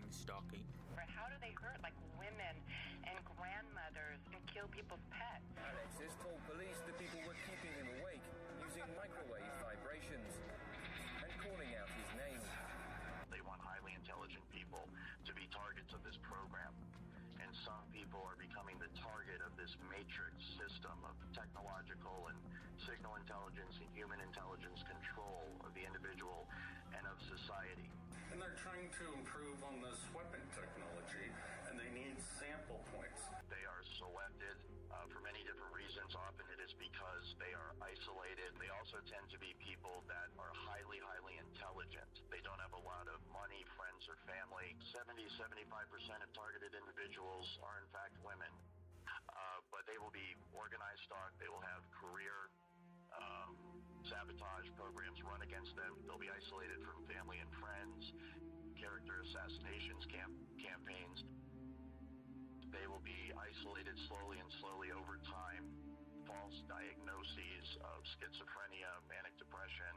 gang-stalking. How do they hurt, like, women and grandmothers and kill people's pets? Alexis told police the people were keeping him awake using microwave vibrations and calling out his name. They want highly intelligent people to be targets of this program. And some people are becoming the target of this matrix system of technological and signal intelligence and human intelligence control of the individual and of society. And they're trying to improve on this weapon technology, and they need sample points. They are selected for many different reasons. Often it is because they are isolated. They also tend to be people that are highly intelligent. They don't have a lot of money, friends, or family. 70-75% of targeted individuals are in fact women. But they will be organized stock. They will have career sabotage programs run against them. They'll be isolated from family and friends, character assassinations campaigns. They will be isolated slowly over time. False diagnoses of schizophrenia, manic depression,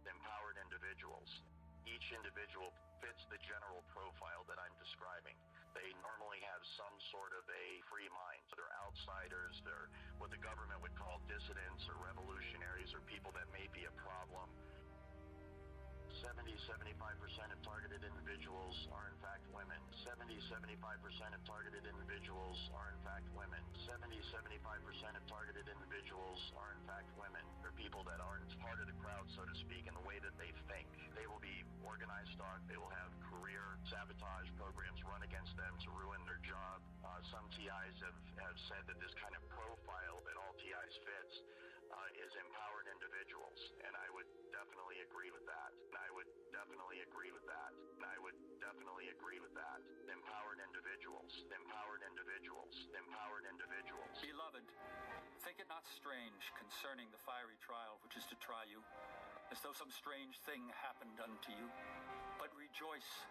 empowered individuals. Each individual fits the general profile that I'm describing. They normally have some sort of a free mind. They're outsiders, they're what the government would call dissidents or revolutionaries or people that may be a problem. 70-75% of targeted individuals are in fact women. 70-75% of targeted individuals are in fact women. 70-75% of targeted individuals are in fact women. They're people that aren't part of the crowd, so to speak, in the way that they think. They will be organized stock. They will have career sabotage programs run against them to ruin their job. Some TIs have said that this kind of profile that all TIs fits is empowered individuals, and I would definitely agree with that. Empowered individuals. Beloved, think it not strange concerning the fiery trial which is to try you, as though some strange thing happened unto you. But rejoice,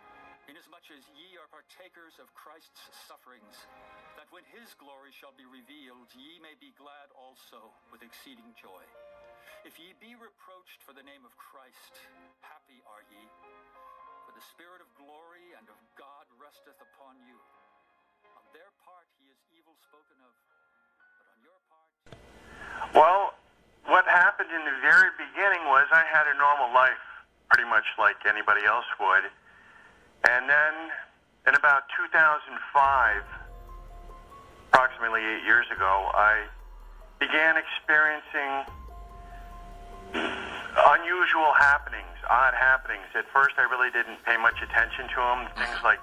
inasmuch as ye are partakers of Christ's sufferings, that when his glory shall be revealed, ye may be glad also with exceeding joy. If ye be reproached for the name of Christ, happy are ye, for the Spirit of glory and of God resteth upon you. On their part he is evil spoken of, but on your part... Well, what happened in the very beginning was I had a normal life, pretty much like anybody else would. And then, in about 2005, approximately 8 years ago, I began experiencing unusual happenings, odd happenings. At first, I really didn't pay much attention to them. Things like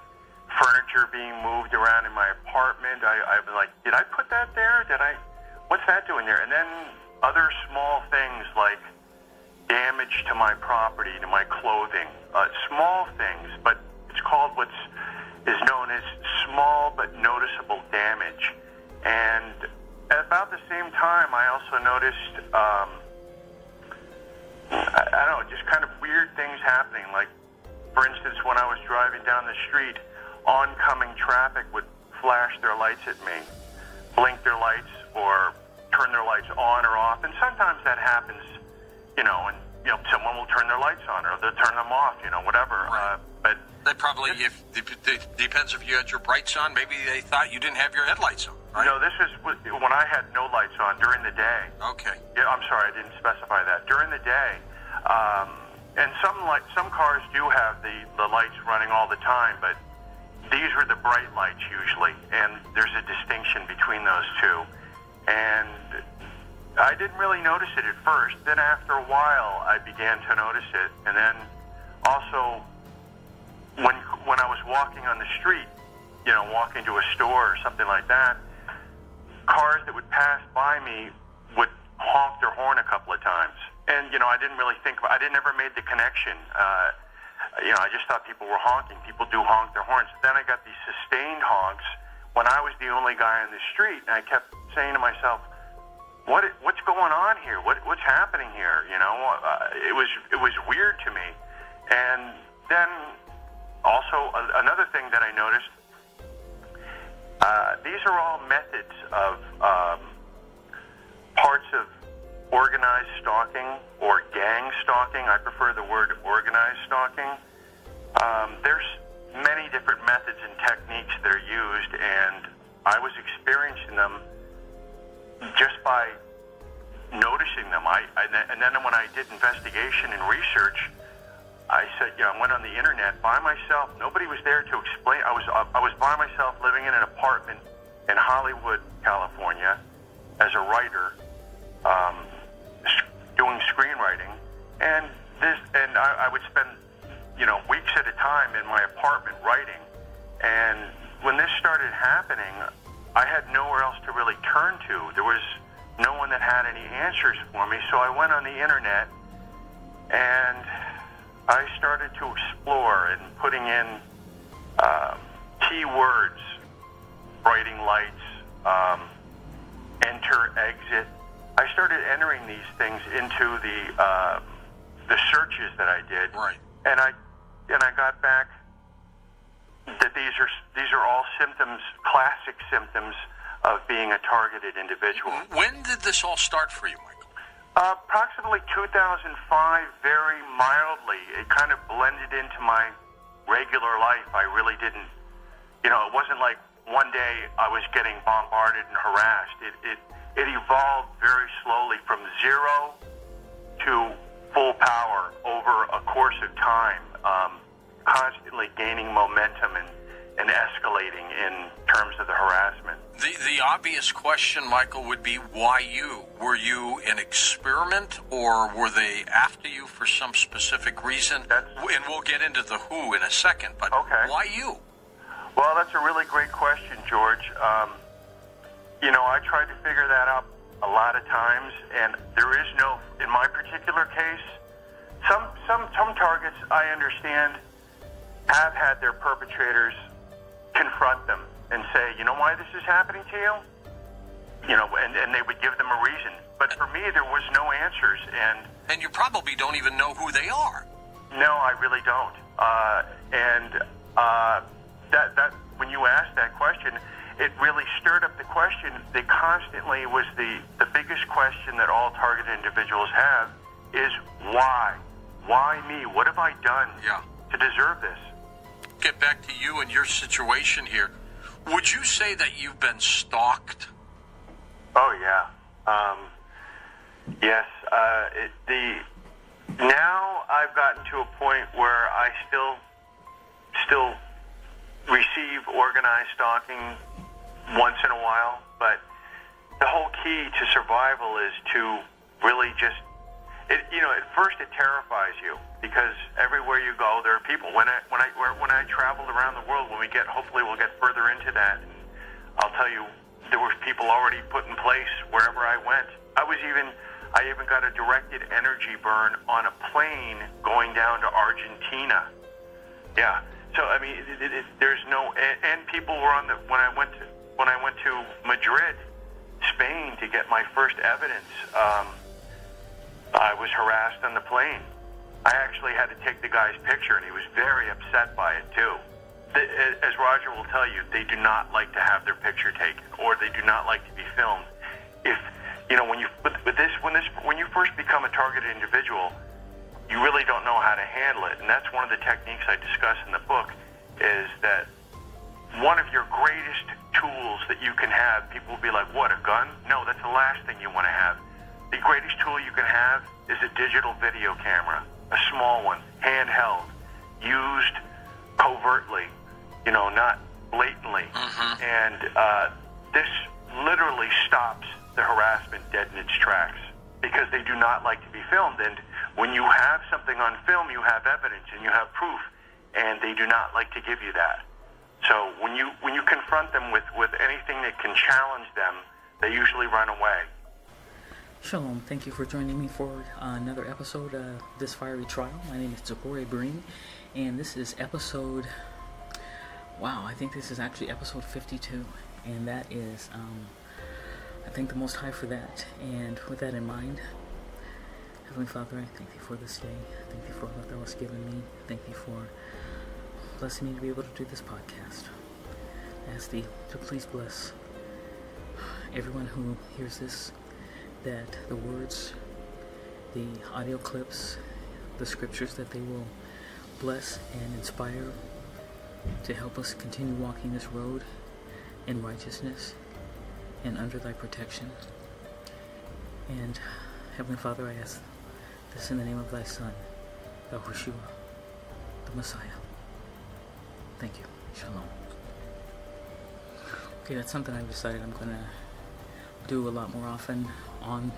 furniture being moved around in my apartment. I was like, did I put that there? What's that doing there? And then other small things like damage to my property, to my clothing. Small things, but it's called what is known as small but noticeable damage. And at about the same time, I also noticed, I don't know, just kind of weird things happening. Like, for instance, when I was driving down the street, oncoming traffic would flash their lights at me, blink their lights, or turn their lights on or off. And sometimes that happens, someone will turn their lights on, or they'll turn them off, whatever. Right. But they probably, if it depends if you had your brights on, maybe they thought you didn't have your headlights on, right? No, this is when I had no lights on during the day. Okay. Yeah, I'm sorry, I didn't specify that. During the day, and some cars do have the lights running all the time, but these were the bright lights usually, and there's a distinction between those two. And I didn't really notice it at first. Then after a while, I began to notice it. And then also, when I was walking on the street, walking to a store or something like that, cars that would pass by me would honk their horn a couple of times. And, I didn't really I never made the connection. I just thought people were honking. People do honk their horns. Then I got these sustained honks when I was the only guy on the street, and I kept saying to myself, what's going on here? What's happening here? It was weird to me. And then also another thing that I noticed, these are all methods of parts of organized stalking or gang stalking. I prefer the word organized stalking. There's many different methods that are used, and I was experiencing them just by noticing them. And then when I did investigation and research, I said, I went on the internet by myself. Nobody was there to explain. I was by myself living in an apartment in Hollywood, California, as a writer, doing screenwriting, and I would spend, weeks at a time in my apartment writing. And when this started happening, I had nowhere else to really turn to. There was no one that had any answers for me, so I went on the internet and I started to explore and putting in keywords, brighting lights, enter, exit. I started entering these things into the searches that I did, right. and I got back that these are all symptoms, classic symptoms of being a targeted individual. When did this all start for you, Michael? Approximately 2005, very mildly. It kind of blended into my regular life. I really didn't, it wasn't like one day I was getting bombarded and harassed. It evolved very slowly from zero to full power over a course of time, constantly gaining momentum and escalating in terms of the harassment. The obvious question, Michael, would be why you? Were you an experiment, or were they after you for some specific reason? And we'll get into the who in a second, but okay. Why you? Well, that's a really great question, George. I tried to figure that out a lot of times, and there is no, in my particular case, some targets, I understand, have had their perpetrators confront them and say, you know why this is happening to you? And they would give them a reason. But for me, there was no answers. And you probably don't even know who they are. No, I really don't. That when you asked that question, it really stirred up the question that constantly was the biggest question that all targeted individuals have is why? Why me? What have I done to deserve this? Get back to you and your situation here. Would you say that you've been stalked? Oh, yeah. Yes. Now I've gotten to a point where I still receive organized stalking once in a while, but the whole key to survival is to really just, at first it terrifies you because everywhere you go there are people. When I traveled around the world, hopefully we'll get further into that, and I'll tell you, there were people already put in place wherever I went. I even got a directed energy burn on a plane going down to Argentina. Yeah. So I mean, there's no, and people were on when I went to Madrid, Spain, to get my first evidence. I was harassed on the plane. I actually had to take the guy's picture, and he was very upset by it too. As Roger will tell you, they do not like to have their picture taken, or they do not like to be filmed. When you first become a targeted individual, you really don't know how to handle it, and that's one of the techniques I discuss in the book. Is that one of your greatest tools that you can have? People will be like, "What, a gun?" No, that's the last thing you want to have. The greatest tool you can have is a digital video camera, a small one, handheld, used covertly, not blatantly. Mm-hmm. And this literally stops the harassment dead in its tracks because they do not like to be filmed. And when you have something on film, you have evidence and you have proof, and they do not like to give you that. So when you confront them with anything that can challenge them, they usually run away. Shalom, thank you for joining me for another episode of This Fiery Trial. My name is Zachary Breen, and this is episode, I think this is actually episode 52, and that is, I thank the Most High for that. And with that in mind, Heavenly Father, I thank Thee for this day. Thank Thee for what Thou hast given me. Thank Thee for blessing me to be able to do this podcast. I ask Thee to please bless everyone who hears this, that the words, the audio clips, the scriptures, that they will bless and inspire to help us continue walking this road in righteousness and under thy protection. And Heavenly Father, I ask this in the name of thy Son, Yahushua, the Messiah. Thank you. Shalom. Okay, that's something I've decided I'm going to do a lot more often on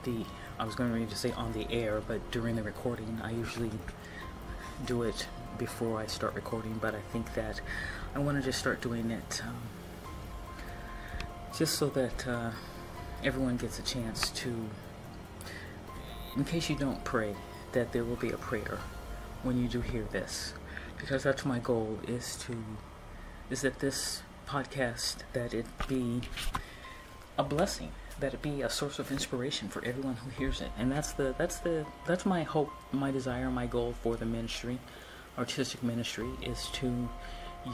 the, I was going to say on the air, but during the recording. I usually do it before I start recording, but I think that I want to just start doing it just so that everyone gets a chance to, in case you don't pray, that there will be a prayer when you do hear this, because that's my goal, is that this podcast, that it be a blessing, that it be a source of inspiration for everyone who hears it. And that's my hope, my desire, my goal for the ministry, artistic ministry, is to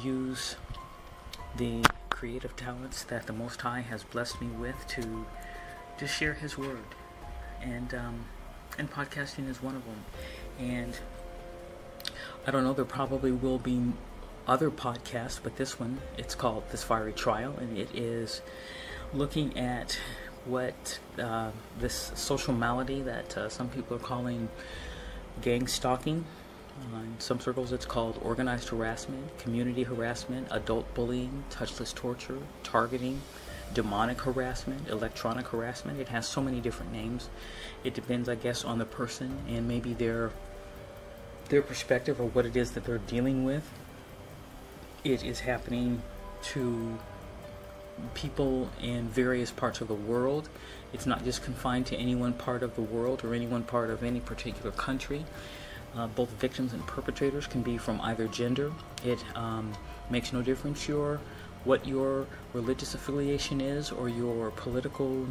use the creative talents that the Most High has blessed me with to share His word, and podcasting is one of them. And I don't know, there probably will be other podcasts, but this one, it's called This Fiery Trial, and it is looking at what this social malady that some people are calling gang-stalking. In some circles it's called organized harassment, community harassment, adult bullying, touchless torture, targeting, demonic harassment, electronic harassment. It has so many different names. It depends, I guess, on the person and maybe their perspective or what it is that they're dealing with. It is happening to people in various parts of the world. It's not just confined to any one part of the world or any one part of any particular country. Both victims and perpetrators can be from either gender. It makes no difference what your religious affiliation is, or your political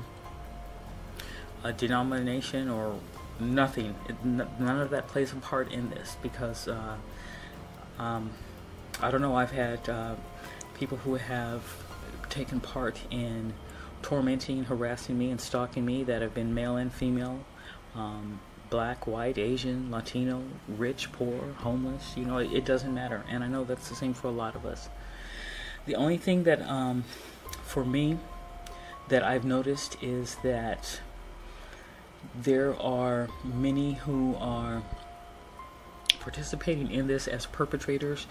denomination, or nothing. None of that plays a part in this, because I don't know, I've had people who have taken part in tormenting, harassing me, and stalking me that have been male and female, black, white, Asian, Latino, rich, poor, homeless. It doesn't matter. And I know that's the same for a lot of us. The only thing that, for me, that I've noticed is that there are many who are participating in this as perpetrators,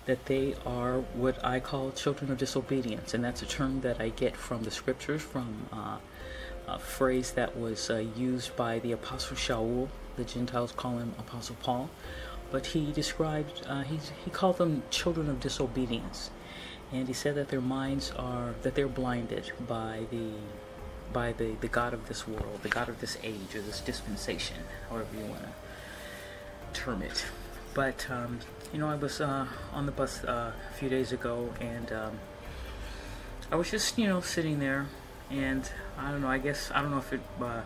that they are what I call children of disobedience. And that's a term that I get from the scriptures, from a phrase that was used by the Apostle Shaul. The Gentiles call him Apostle Paul, but he described, he called them children of disobedience, and he said that their minds are, that they're blinded by the God of this world, the God of this age, or this dispensation, however you want to term it. But I was on the bus a few days ago, and I was just sitting there. And I don't know, I don't know if it, I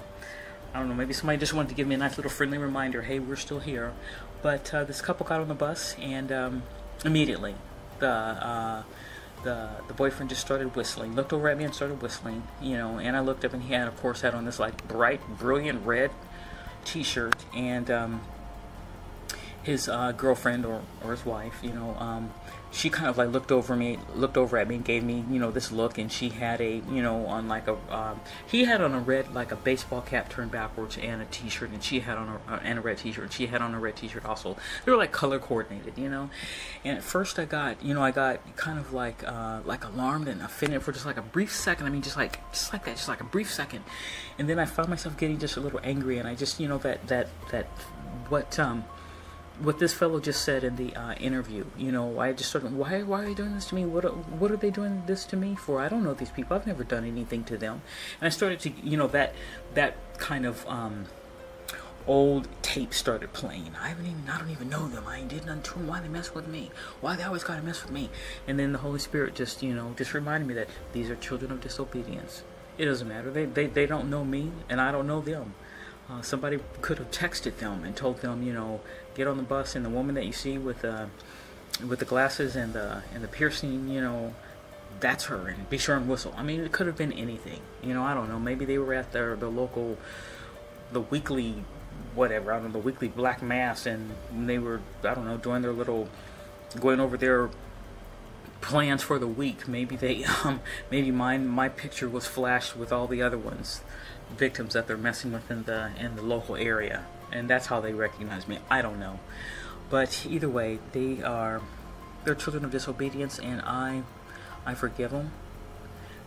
don't know, maybe somebody just wanted to give me a nice little friendly reminder, hey, we're still here. But this couple got on the bus, and immediately the boyfriend just started whistling, looked over at me and started whistling, and I looked up, and he had, of course, had on this like bright, brilliant red t-shirt, and his girlfriend or his wife, she kind of like looked over at me and gave me, this look, and she had a, on like a, he had on a red, like a baseball cap turned backwards, and a t-shirt, and she had on and a red t-shirt, and she had on a red t-shirt also. They were like color coordinated, and at first I got kind of like alarmed and offended for just like a brief second. I mean, just like that, just like a brief second, and then I found myself getting just a little angry, and I just, what this fellow just said in the interview, I just started, why are you doing this to me? What are they doing this to me for? I don't know these people. I've never done anything to them. And I started to, that kind of old tape started playing. I don't even know them. I ain't did nothing to them. Why they mess with me? Why they always gotta mess with me? And then the Holy Spirit just, just reminded me that these are children of disobedience. It doesn't matter. They don't know me, and I don't know them. Somebody could have texted them and told them, get on the bus, and the woman that you see with the glasses and the piercing, that's her, and be sure and whistle. I mean, it could have been anything. I don't know. Maybe they were at the local, the weekly, whatever, I don't know, the weekly black mass, and they were, I don't know, doing their little going over their plans for the week. Maybe they maybe my picture was flashed with all the other ones, victims that they're messing with in the local area, and that's how they recognize me. I don't know, but either way, they're children of disobedience, and I forgive them,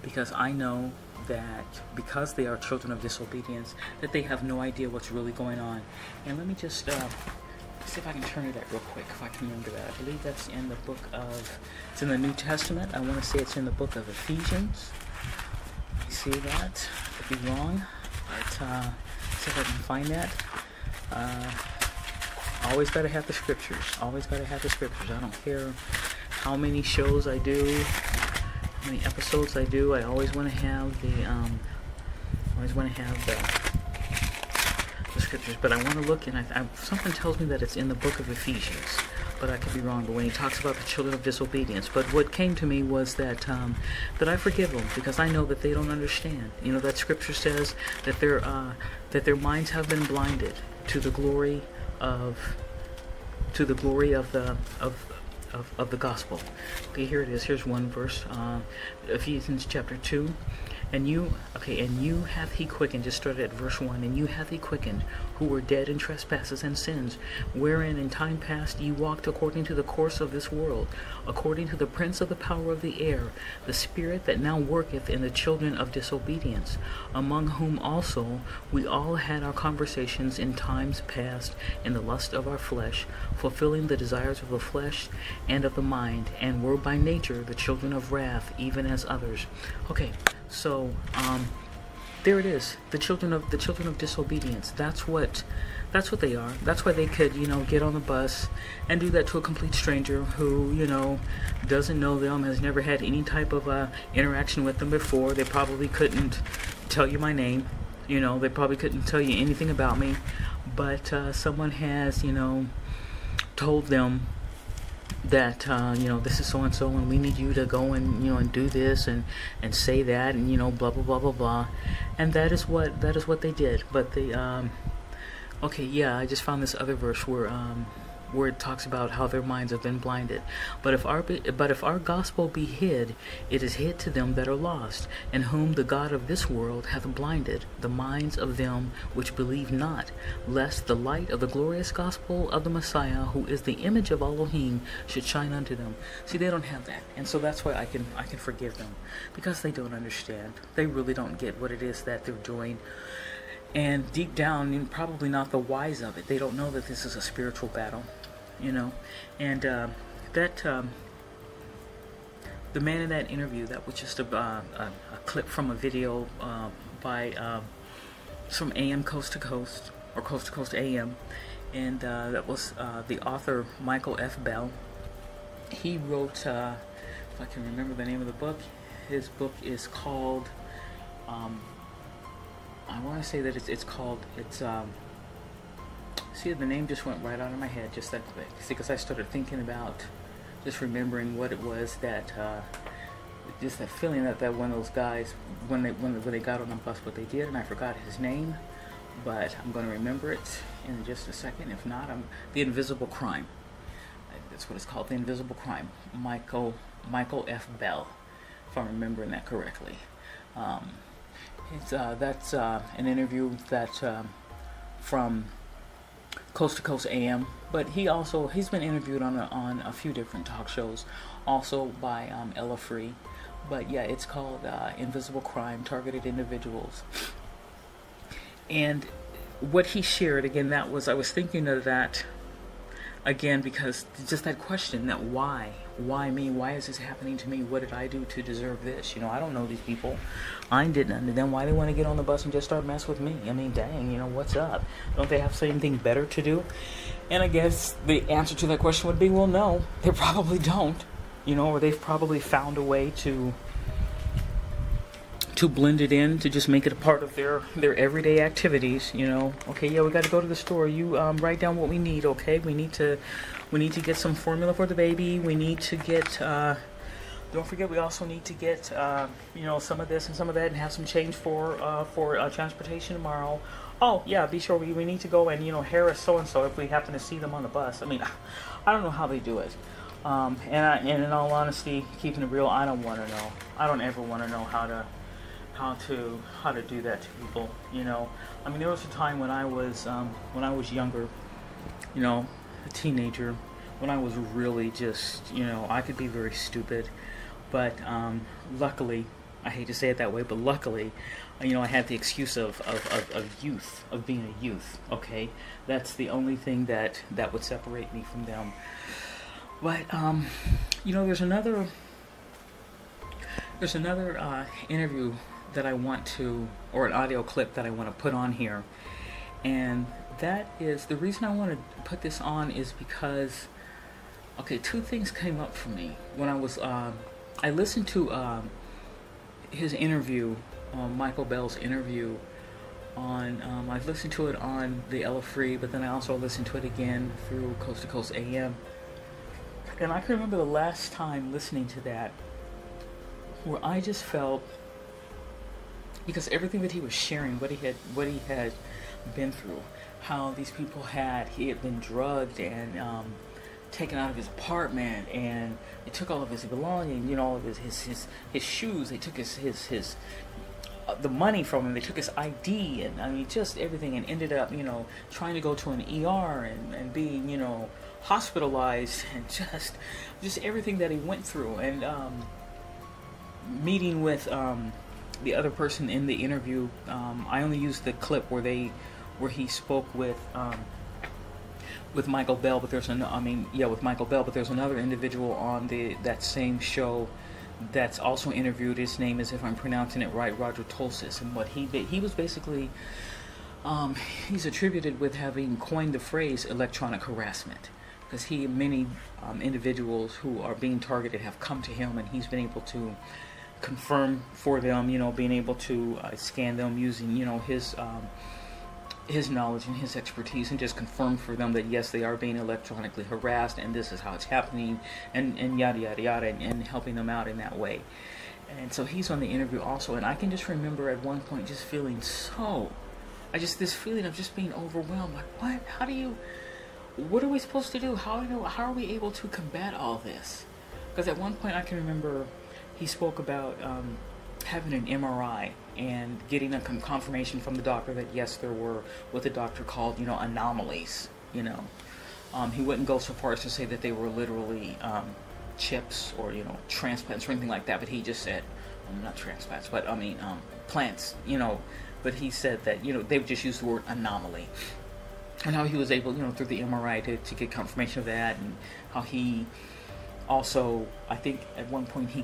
because I know that because they are children of disobedience, that they have no idea what's really going on. And let me just see if I can turn to that real quick, if I can remember that. I believe that's in the book of, it's in the New Testament. I want to say it's in the book of Ephesians. You see that? I could be wrong, but see if I can find that. Always got to have the scriptures. Always got to have the scriptures. I don't care how many shows I do, how many episodes I do. I always want to have the scriptures. But I want to look, and something tells me that it's in the book of Ephesians, but I could be wrong. But when he talks about the children of disobedience, but what came to me was that I forgive them, because I know that they don't understand. You know, that scripture says that their minds have been blinded to the glory of the gospel. Okay, here it is. Here's one verse, Ephesians chapter 2. And you hath he quickened, just started at verse 1, and you hath he quickened, who were dead in trespasses and sins, wherein in time past ye walked according to the course of this world, according to the prince of the power of the air, the spirit that now worketh in the children of disobedience, among whom also we all had our conversations in times past in the lust of our flesh, fulfilling the desires of the flesh and of the mind, and were by nature the children of wrath, even as others. Okay. So, there it is. The children of disobedience. That's what they are. That's why they could, get on the bus and do that to a complete stranger who, doesn't know them, has never had any type of interaction with them before. They probably couldn't tell you my name. They probably couldn't tell you anything about me. But someone has, told them that this is so and so, and we need you to go and and do this and say that, and blah blah blah blah blah, and that is what they did. But they okay, yeah, I just found this other verse where it talks about how their minds have been blinded. But if our gospel be hid, it is hid to them that are lost, in whom the God of this world hath blinded the minds of them which believe not, lest the light of the glorious gospel of the Messiah, who is the image of Elohim, should shine unto them. See, they don't have that, and so that's why I can forgive them, because they don't understand. They really don't get what it is that they're doing. And deep down, probably not the whys of it. They don't know that this is a spiritual battle, And the man in that interview, that was just a clip from a video by from AM Coast to Coast, or Coast to Coast AM, and that was the author Michael F. Bell. He wrote, if I can remember the name of the book, his book is called. I want to say that it's see, the name just went right out of my head just that quick. See, because I started thinking about just remembering what it was that just that feeling that one of those guys, when they got on the bus, what they did, and I forgot his name, but I'm going to remember it in just a second. If not, The Invisible Crime. That's what it's called, The Invisible Crime. Michael F. Bell, if I'm remembering that correctly. That's an interview that's from Coast to Coast AM, but he's been interviewed on a few different talk shows, also by Ella Free. But yeah, it's called Invisible Crime: Targeted Individuals. And what he shared, again, I was thinking of that again, because just that question, that why me? Why is this happening to me? What did I do to deserve this? I don't know these people. I didn't under them. Why they want to get on the bus and just start messing with me? I mean, dang, what's up? Don't they have something better to do? And I guess the answer to that question would be, well, no, they probably don't. Or they've probably found a way to blend it in, to just make it a part of their everyday activities. Okay, yeah, we got to go to the store. You write down what we need. Okay, we need to get some formula for the baby. We need to get don't forget, we also need to get some of this and some of that, and have some change for transportation tomorrow. Oh yeah, be sure we need to go and harass so and so if we happen to see them on the bus. I mean, I don't know how they do it, And in all honesty, keeping it real, I don't want to know. I don't ever want to know how to do that to people. You know, I mean, there was a time when I was younger, you know, a teenager, when I was really just, you know, I could be very stupid, but luckily, I hate to say it that way, but luckily, you know, I had the excuse of youth, of being a youth. Okay, that's the only thing that would separate me from them. But you know, there's another interview that I want to, or an audio clip that I want to put on here, and that is the reason I want to put this on is because, okay, two things came up for me when I was I listened to his interview, Michael Bell's interview on, I've listened to it on the Ella Free, but then I also listened to it again through Coast to Coast AM. And I can remember the last time listening to that where I just felt, because everything that he was sharing, what he had been through, how these people he had been drugged and taken out of his apartment, and they took all of his belongings, you know, all of his shoes, they took his the money from him, they took his ID, and I mean just everything, and ended up, you know, trying to go to an ER and being, you know, hospitalized, and just everything that he went through, and meeting with the other person in the interview. I only used the clip where he spoke with Michael Bell, but there's with Michael Bell, but there's another individual on that same show that's also interviewed. His name is, if I'm pronouncing it right, Roger Tolsis, and what he was basically, he's attributed with having coined the phrase electronic harassment, because many individuals who are being targeted have come to him, and he's been able to confirm for them, you know, being able to scan them using, you know, his knowledge and his expertise, and just confirm for them that yes, they are being electronically harassed, and this is how it's happening, and yada yada yada, and helping them out in that way. And so he's on the interview also, and I can just remember at one point just feeling this feeling of just being overwhelmed, like what are we supposed to do? How are we able to combat all this? Because at one point I can remember he spoke about having an MRI and getting a confirmation from the doctor that yes, there were what the doctor called, you know, anomalies. You know, he wouldn't go so far as to say that they were literally chips or, you know, transplants or anything like that, but he just said, not transplants, but I mean plants. You know, but he said that, you know, they would just use the word anomaly, and how he was able, you know, through the MRI to get confirmation of that, and how he also, I think at one point he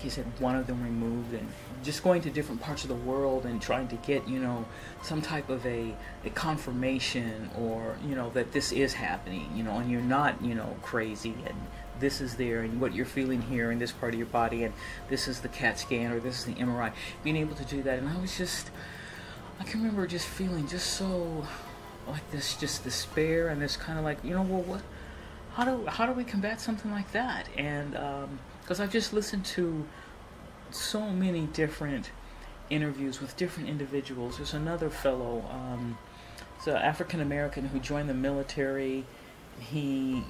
said one of them removed, and just going to different parts of the world and trying to get, you know, some type of a confirmation, or, you know, that this is happening, you know, and you're not, you know, crazy, and this is there, and what you're feeling here in this part of your body, and this is the CAT scan, or this is the MRI, being able to do that. And I can remember just feeling just so like this, just despair, and this kind of like, you know, well, how do we combat something like that? And because I've just listened to so many different interviews with different individuals. There's another fellow, he's an African American who joined the military. He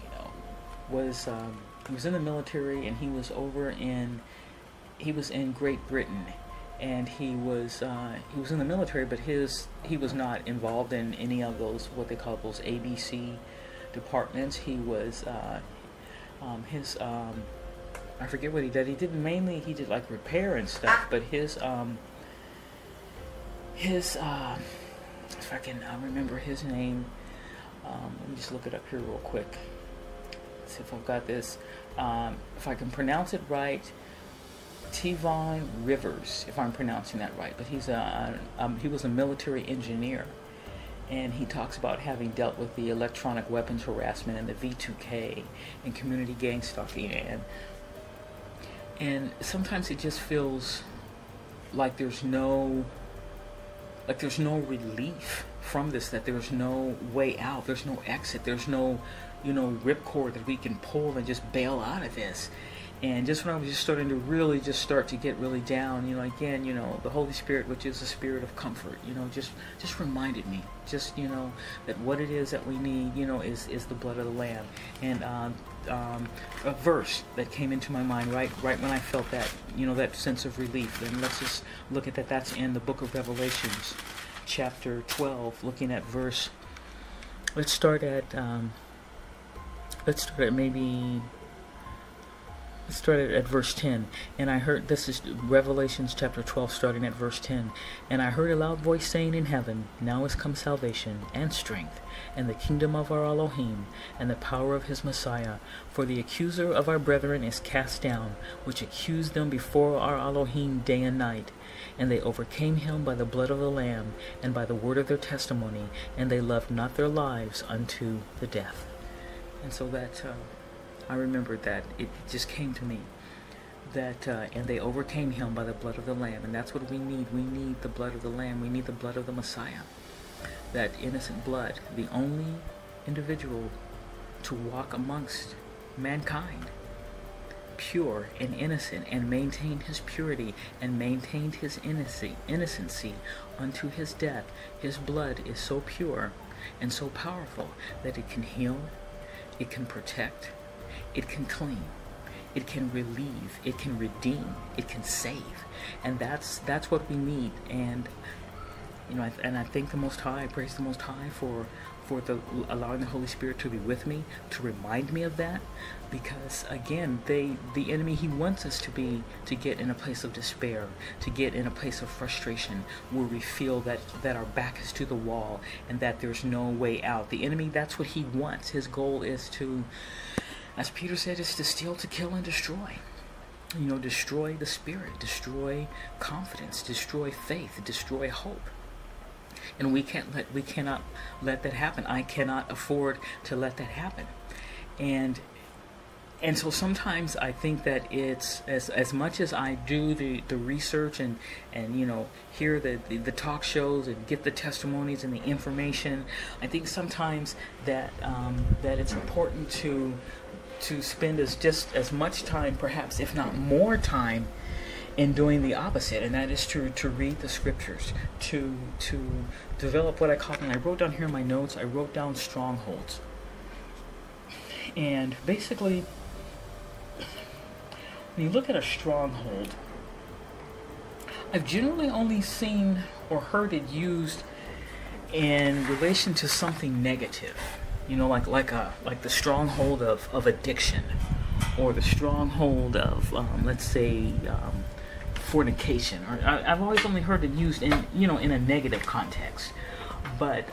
was in the military, and he was in Great Britain, and he was in the military, but he was not involved in any of those, what they call those ABC departments. He was I forget what he did. He did like repair and stuff, but if I can remember his name, let me just look it up here real quick. Let's see if I've got this. If I can pronounce it right, Tivon Rivers, if I'm pronouncing that right. But he was a military engineer, and he talks about having dealt with the electronic weapons harassment and the V2K and community gang-stalking, and sometimes it just feels like there's no relief from this, that there's no way out, there's no exit, there's no, you know, ripcord that we can pull and just bail out of this. And just when I was just starting to really just start to get really down, you know, again, you know, the Holy Spirit, which is a spirit of comfort, you know, just reminded me, just, you know, that what it is that we need, you know, is the blood of the Lamb. And a verse that came into my mind right when I felt that, that sense of relief. Then let's just look at that. That's in the book of Revelations, chapter 12, looking at verse. Let's start at verse 10. And I heard, this is Revelations chapter 12, starting at verse 10. And I heard a loud voice saying in heaven, now is come salvation and strength, and the kingdom of our Elohim, and the power of his Messiah. For the accuser of our brethren is cast down, which accused them before our Elohim day and night. And they overcame him by the blood of the Lamb, and by the word of their testimony, and they loved not their lives unto the death. And so that, I remembered that. It just came to me. That, and they overcame him by the blood of the Lamb. And that's what we need. We need the blood of the Lamb. We need the blood of the Messiah. That innocent blood, the only individual to walk amongst mankind, pure and innocent, and maintained his purity and maintained his innocency unto his death. His blood is so pure and so powerful that it can heal, it can protect, it can clean, it can relieve, it can redeem, it can save. And that's what we need. And I thank the Most High, I praise the Most High for allowing the Holy Spirit to be with me, to remind me of that. Because again, the enemy, he wants us to get in a place of despair, to get in a place of frustration, where we feel that our back is to the wall and that there's no way out. The enemy, that's what he wants. His goal is to, as Peter said, is to steal, to kill, and destroy. Destroy the spirit, destroy confidence, destroy faith, destroy hope. And we cannot let that happen. I cannot afford to let that happen. And so sometimes I think that it's as much as I do the research and hear the talk shows and get the testimonies and the information, I think sometimes that it's important to spend just as much time, perhaps if not more time, in doing the opposite, and that is to read the scriptures, to develop what I call, and I wrote down here in my notes, I wrote down strongholds. And basically, when you look at a stronghold, I've generally only seen or heard it used in relation to something negative, like the stronghold of addiction, or the stronghold of let's say fornication. Or I've always only heard it used in a negative context. But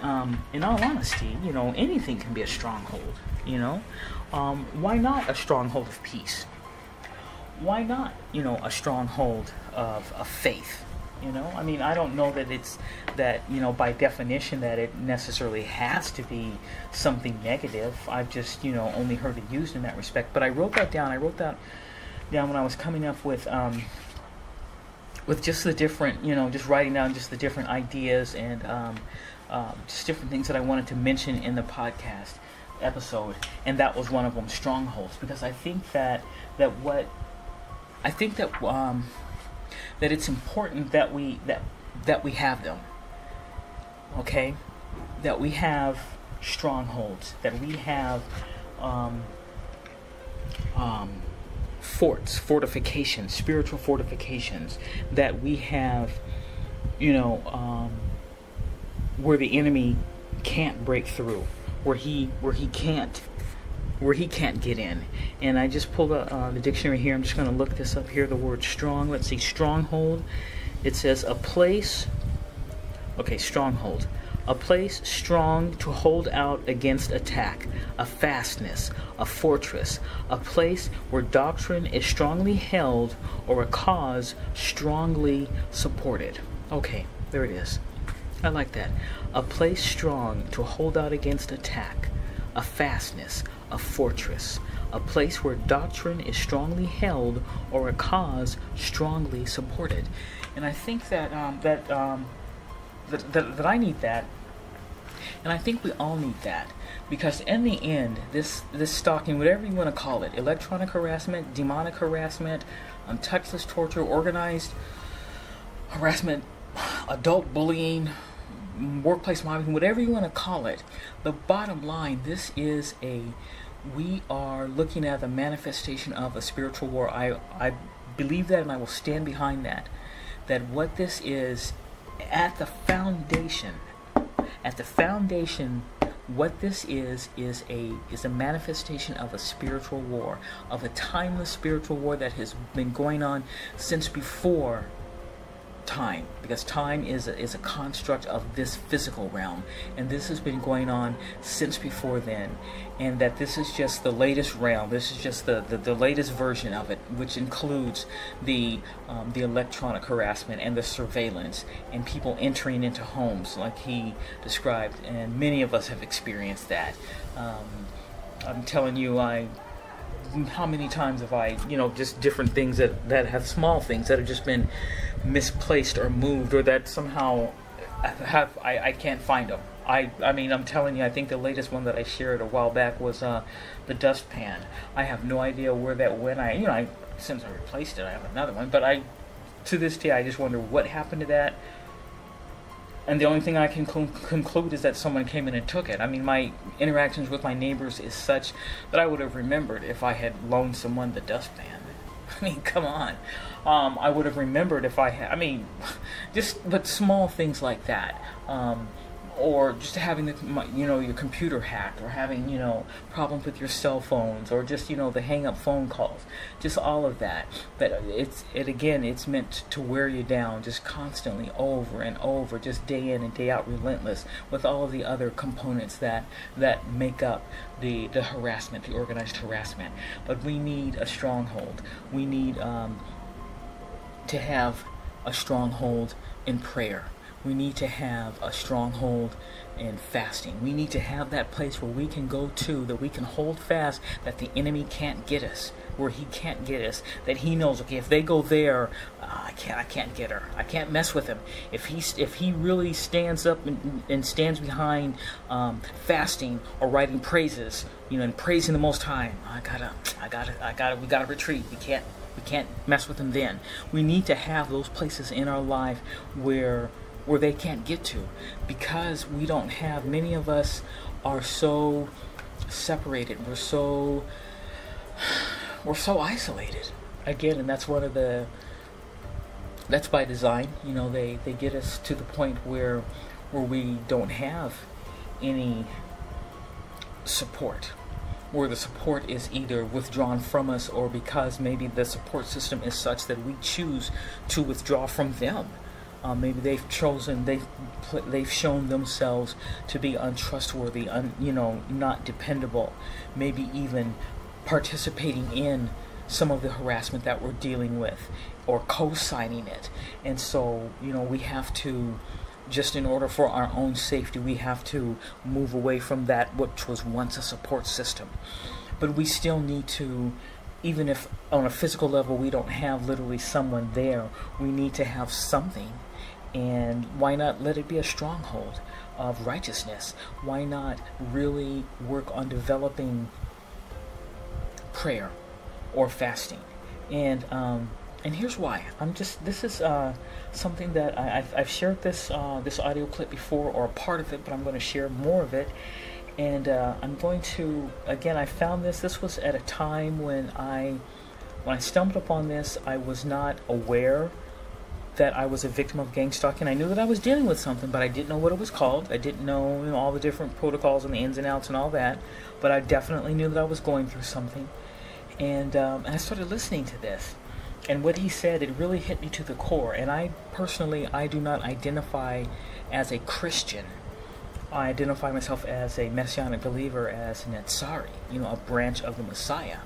in all honesty, anything can be a stronghold. Why not a stronghold of peace? Why not a stronghold of faith? I don't know that it's that by definition that it necessarily has to be something negative. I've just only heard it used in that respect. But I wrote that down. I wrote that down when I was coming up with just the different, just writing down just the different ideas and just different things that I wanted to mention in the podcast episode, and that was one of them, strongholds, because I think that it's important that we have them. Okay, that we have strongholds, that we have fortifications, spiritual fortifications, that we have, where the enemy can't break through, where he can't get in. And I just pulled the dictionary here. I'm just going to look this up here. The word strong. Let's see, stronghold. It says a place. Okay, stronghold. A place strong to hold out against attack, a fastness, a fortress, a place where doctrine is strongly held or a cause strongly supported. Okay, there it is. I like that. A place strong to hold out against attack, a fastness, a fortress, a place where doctrine is strongly held or a cause strongly supported. And I think that that I need that, and I think we all need that, because in the end, this stalking, whatever you want to call it, electronic harassment, demonic harassment, touchless torture, organized harassment, adult bullying, workplace mobbing, whatever you want to call it, the bottom line, this is a we are looking at the manifestation of a spiritual war. I believe that, and I will stand behind that. That what this is, at the foundation, what this is a manifestation of a spiritual war, of a timeless spiritual war that has been going on since before time, because time is a construct of this physical realm, and this has been going on since before then, and that this is just the latest realm. This is just the latest version of it, which includes the electronic harassment and the surveillance and people entering into homes like he described, and many of us have experienced that. I'm telling you, how many times have I, just different things that have small things that have just been misplaced or moved, or that somehow I can't find them. I mean, I'm telling you, I think the latest one that I shared a while back was the dustpan. I have no idea where that went. Since I replaced it, I have another one, but to this day, I just wonder what happened to that. And the only thing I can conclude is that someone came in and took it. I mean, my interactions with my neighbors is such that I would have remembered if I had loaned someone the dustpan. I mean, come on. I would have remembered if I had, but small things like that. Or just having your computer hacked, or having, problems with your cell phones, or just, the hang-up phone calls. Just all of that. But it's meant to wear you down just constantly over and over, just day in and day out, relentless, with all of the other components that make up the harassment, the organized harassment. But we need a stronghold. We need to have a stronghold in prayer. We need to have a stronghold in fasting. We need to have that place where we can go to, that we can hold fast, that the enemy can't get us, where he can't get us, that he knows, okay, if they go there, I can't get her. I can't mess with him. If he really stands up and stands behind fasting or writing praises, and praising the Most High, we gotta retreat. We can't mess with him then. We need to have those places in our life where they can't get to, because we don't have, many of us are so separated, we're so isolated again, and that's that's by design. They get us to the point where we don't have any support, where the support is either withdrawn from us, or because maybe the support system is such that we choose to withdraw from them. Maybe they've shown themselves to be untrustworthy, not dependable. Maybe even participating in some of the harassment that we're dealing with, or co-signing it. And so, we have to, just in order for our own safety, we have to move away from that which was once a support system. But we still need to, even if on a physical level we don't have literally someone there, we need to have something. And why not let it be a stronghold of righteousness? Why not really work on developing prayer or fasting? And here's why. This is something that I've shared this audio clip before, or a part of it, but I'm going to share more of it. And I'm going to, again, I found this was at a time when I stumbled upon this, I was not aware that I was a victim of gang-stalking. I knew that I was dealing with something, but I didn't know what it was called. I didn't know, all the different protocols and the ins and outs and all that, but I definitely knew that I was going through something. And I started listening to this, and what he said, it really hit me to the core. And I do not identify as a Christian. I identify myself as a Messianic believer, as an Ansari, a branch of the Messiah,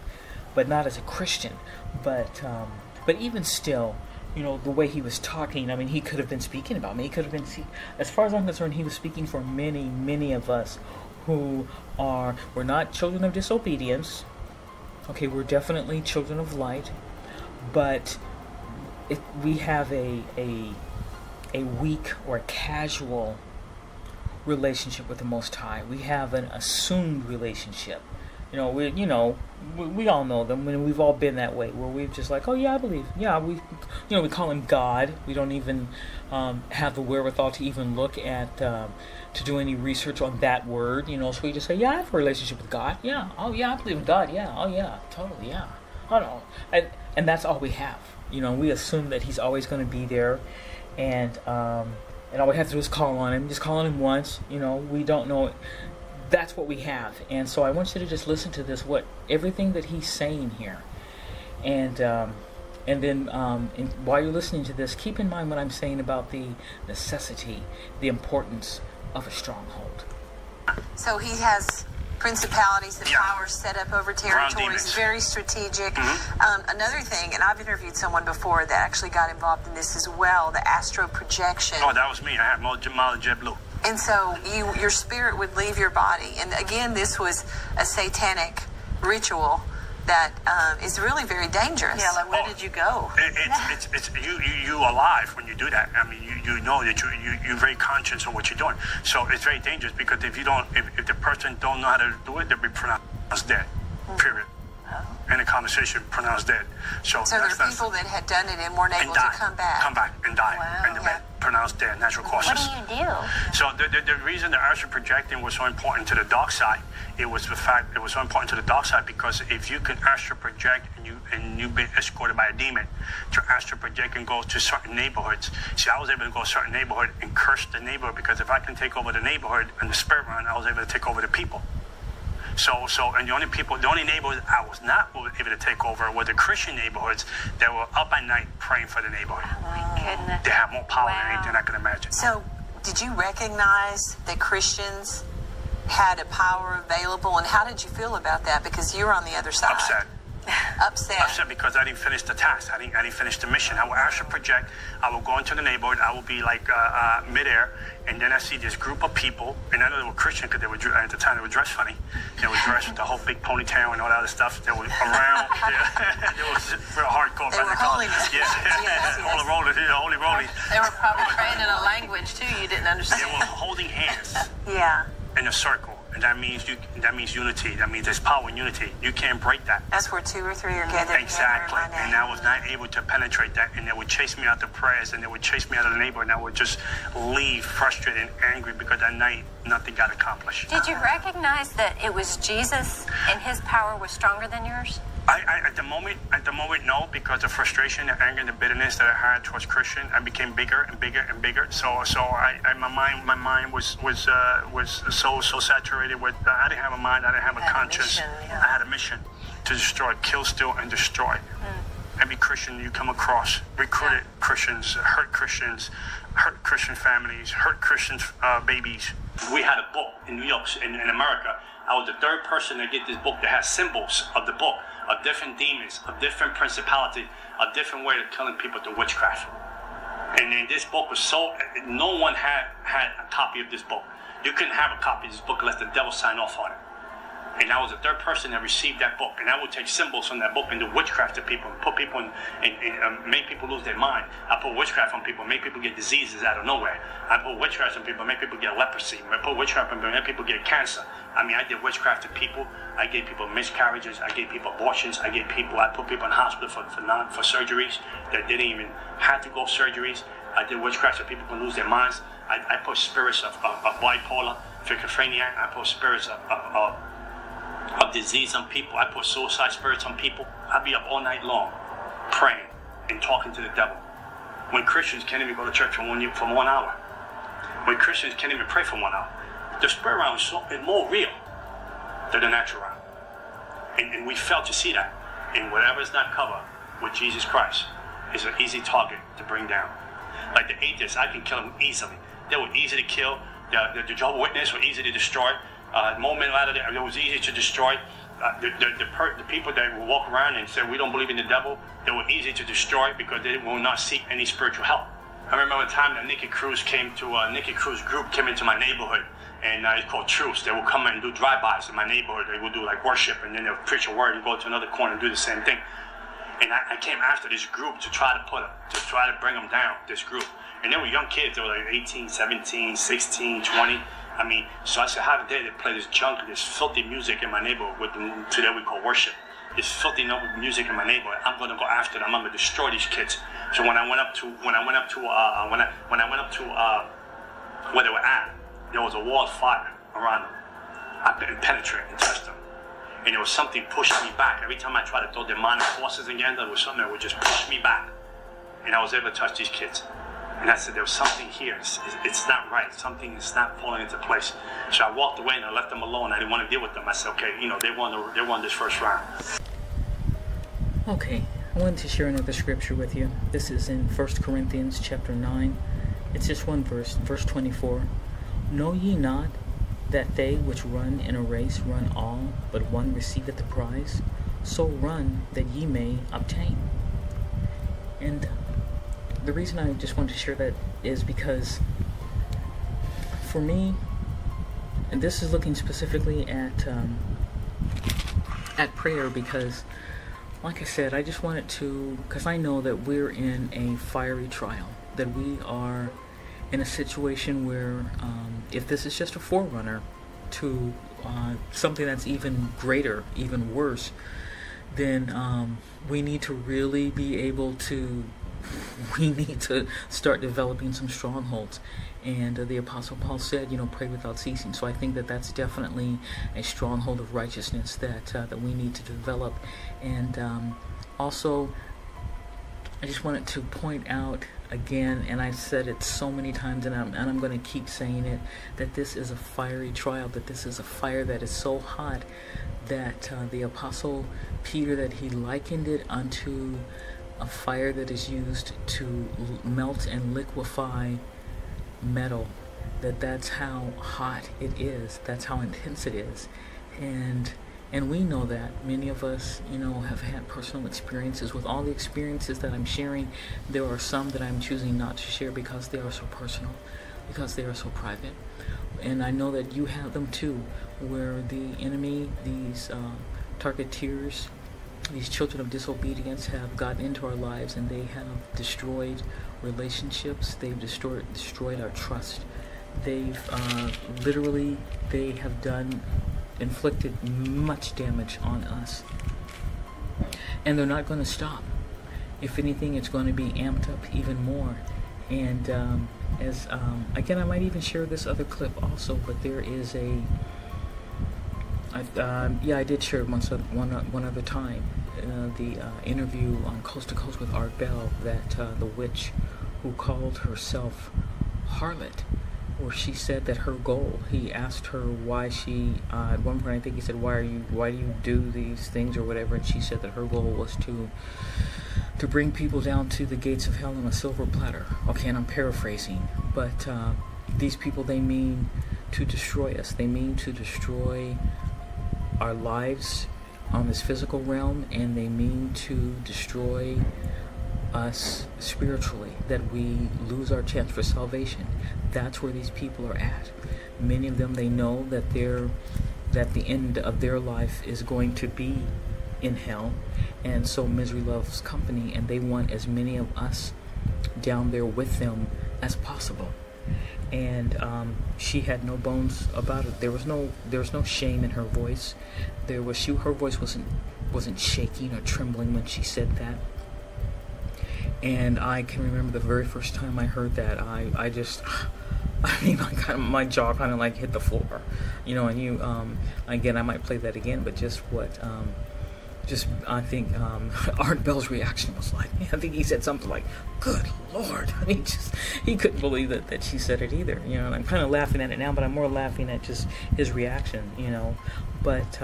but not as a Christian. But even still, the way he was talking, he could have been speaking about me. He could have been, as far as I'm concerned, he was speaking for many, many of us who we're not children of disobedience. Okay, we're definitely children of light, but we have a weak or a casual relationship with the Most High. We have an assumed relationship We all know them. And we've all been that way, where we've just like, oh yeah, I believe. Yeah, we call him God. We don't even have the wherewithal to even look at to do any research on that word. So we just say, yeah, I have a relationship with God. Yeah, oh yeah, I believe in God. Yeah, oh yeah, totally, yeah. I don't know, and that's all we have. We assume that He's always going to be there, and all we have to do is call on Him. Just call on Him once. We don't know. That's what we have. And so I want you to just listen to this, everything that He's saying here, and then while you're listening to this, keep in mind what I'm saying about the necessity, the importance of a stronghold. So He has principalities and powers set up over territories, very strategic. Another thing, and I've interviewed someone before that actually got involved in this as well, the astral projection. Oh, that was me. I had Jamal and JetBlue. And so your spirit would leave your body. And again, this was a satanic ritual that is really very dangerous. Yeah, like where did you go? It's you alive when you do that. I mean, you know that you're very conscious of what you're doing. So it's very dangerous because if the person don't know how to do it, they'll be pronounced dead. Period. In a conversation, pronounced dead. So there are people that had done it and weren't able to come back. Come back and die. Wow. And the pronounced dead, natural causes. What do you do? So the reason the astral projecting was so important to the dark side, it was so important to the dark side because if you can astral project and you've been escorted by a demon to astral project and go to certain neighborhoods. See, I was able to go to a certain neighborhood and curse the neighborhood because if I can take over the neighborhood and the spirit realm, I was able to take over the people. And the only neighborhoods I was not able to take over were the Christian neighborhoods that were up at night praying for the neighborhood. Oh my goodness. They have more power than anything I can imagine. So, did you recognize that Christians had a power available, and how did you feel about that? Because you were on the other side. Upset because I didn't finish the task. I didn't finish the mission. I will astral project. I will go into the neighborhood. I will be like midair, and then I see this group of people, and I know they were Christian because at the time they were dressed funny. They were dressed with the whole big ponytail and all that other stuff. They were around. It was real hardcore. They were holiness. Yes. Holy rollers. Holy rollies. They were probably praying in a language too you didn't understand. They were holding hands. Yeah. In a circle. And that means unity. That means there's power in unity. You can't break that. That's where 2 or 3 are gathered. Exactly. And I was not able to penetrate that. And they would chase me out the prayers, and they would chase me out of the neighborhood, and I would just leave frustrated and angry because that night nothing got accomplished. Did you recognize that it was Jesus and His power was stronger than yours? At the moment, no, because the frustration, the anger, and the bitterness that I had towards Christian, I became bigger and bigger and bigger. So my mind was so saturated with. I didn't have a mind. I didn't have a conscience. I had a mission to destroy, kill, steal, and destroy. Every Christian you come across, recruited Christians, hurt Christian families, hurt Christian babies. We had a book in New York, in America. I was the third person to get this book that has symbols of the book, of different demons, of different principalities, a different way of killing people through witchcraft. And then this book was no one had a copy of this book. You couldn't have a copy of this book unless the devil signed off on it. And I was the third person that received that book. And I would take symbols from that book and do witchcraft to people and put people and make people lose their mind. I put witchcraft on people, make people get diseases out of nowhere. I put witchcraft on people, make people get leprosy. I put witchcraft on people, make people get cancer. I mean, I did witchcraft to people. I gave people miscarriages. I gave people abortions. I put people in hospital for surgeries that didn't even have to go surgeries. I did witchcraft so people can lose their minds. I put spirits of bipolar, schizophrenia. I put spirits of disease on people. I put suicide spirits on people. I'd be up all night long praying and talking to the devil. When Christians can't even go to church for 1 hour. When Christians can't even pray for 1 hour. The spirit realm is more real than the natural realm. And we fail to see that. And whatever is not covered with Jesus Christ is an easy target to bring down. Like the atheists, I can kill them easily. They were easy to kill. The Jehovah's Witnesses were easy to destroy. Moment later, it was easy to destroy. The people that will walk around and say we don't believe in the devil, they were easy to destroy because they will not seek any spiritual help. I remember a time that Nikki Cruz group came into my neighborhood, and it's called Truce. They will come and do drive-bys in my neighborhood. They will do like worship, and then they'll preach a word and go to another corner and do the same thing. And I came after this group to try to bring them down. This group, and they were young kids. They were like 18, 17, 16, 20. I mean, so I said, how dare they play this junk, this filthy music in my neighborhood, what today we call worship. This filthy music in my neighborhood. I'm going to go after them. I'm going to destroy these kids. So when I went up to where they were at, there was a wall of fire around them. I couldn't penetrate and touch them. And there was something pushing me back. Every time I tried to throw demonic forces again, there was something that would just push me back. And I was able to touch these kids. And I said, there was something here. It's not right. Something is not falling into place. So I walked away and I left them alone. I didn't want to deal with them. I said, okay, they won this first round. Okay, I wanted to share another scripture with you. This is in 1 Corinthians chapter 9. It's just one verse, verse 24. Know ye not that they which run in a race run all, but one receiveth the prize? So run that ye may obtain. And the reason I just wanted to share that is because for me, and this is looking specifically at prayer, because like I said, I just wanted to, because I know that we're in a fiery trial, that we are in a situation where if this is just a forerunner to something that's even greater, even worse, then we need to really be able to, we need to start developing some strongholds. And the Apostle Paul said, pray without ceasing. So I think that that's definitely a stronghold of righteousness that we need to develop. And also, I just wanted to point out again, and I've said it so many times, and I'm going to keep saying it, that this is a fiery trial, that this is a fire that is so hot that the Apostle Peter, that he likened it unto a fire that is used to melt and liquefy metal. That's how hot it is. That's how intense it is. And we know that. Many of us, have had personal experiences. With all the experiences that I'm sharing, there are some that I'm choosing not to share because they are so personal, because they are so private. And I know that you have them too, where the enemy, these targeteers, these children of disobedience have gotten into our lives, and they have destroyed relationships. They've destroyed our trust. They've they have inflicted much damage on us. And they're not going to stop. If anything, it's going to be amped up even more. And again, I might even share this other clip also, but there is I did share it one other time, the interview on Coast to Coast with Art Bell, that the witch who called herself Harlot, where she said that her goal, he asked her why she, at one point I think he said, why do you do these things or whatever, and she said that her goal was to bring people down to the gates of hell on a silver platter. Okay, and I'm paraphrasing, but these people, they mean to destroy us. They mean to destroy our lives on this physical realm, and they mean to destroy us spiritually, that we lose our chance for salvation. That's where these people are at. Many of them, they know that the end of their life is going to be in hell, and so misery loves company, and they want as many of us down there with them as possible. And she had no bones about it. There was no shame in her voice. Her voice wasn't shaking or trembling when she said that. And I can remember the very first time I heard that, my jaw kind of like hit the floor, and again, I might play that again, but just what, I think Art Bell's reaction was like, I think he said something like, "Good Lord!" I mean, he couldn't believe that she said it either, and I'm kind of laughing at it now, but I'm more laughing at just his reaction, But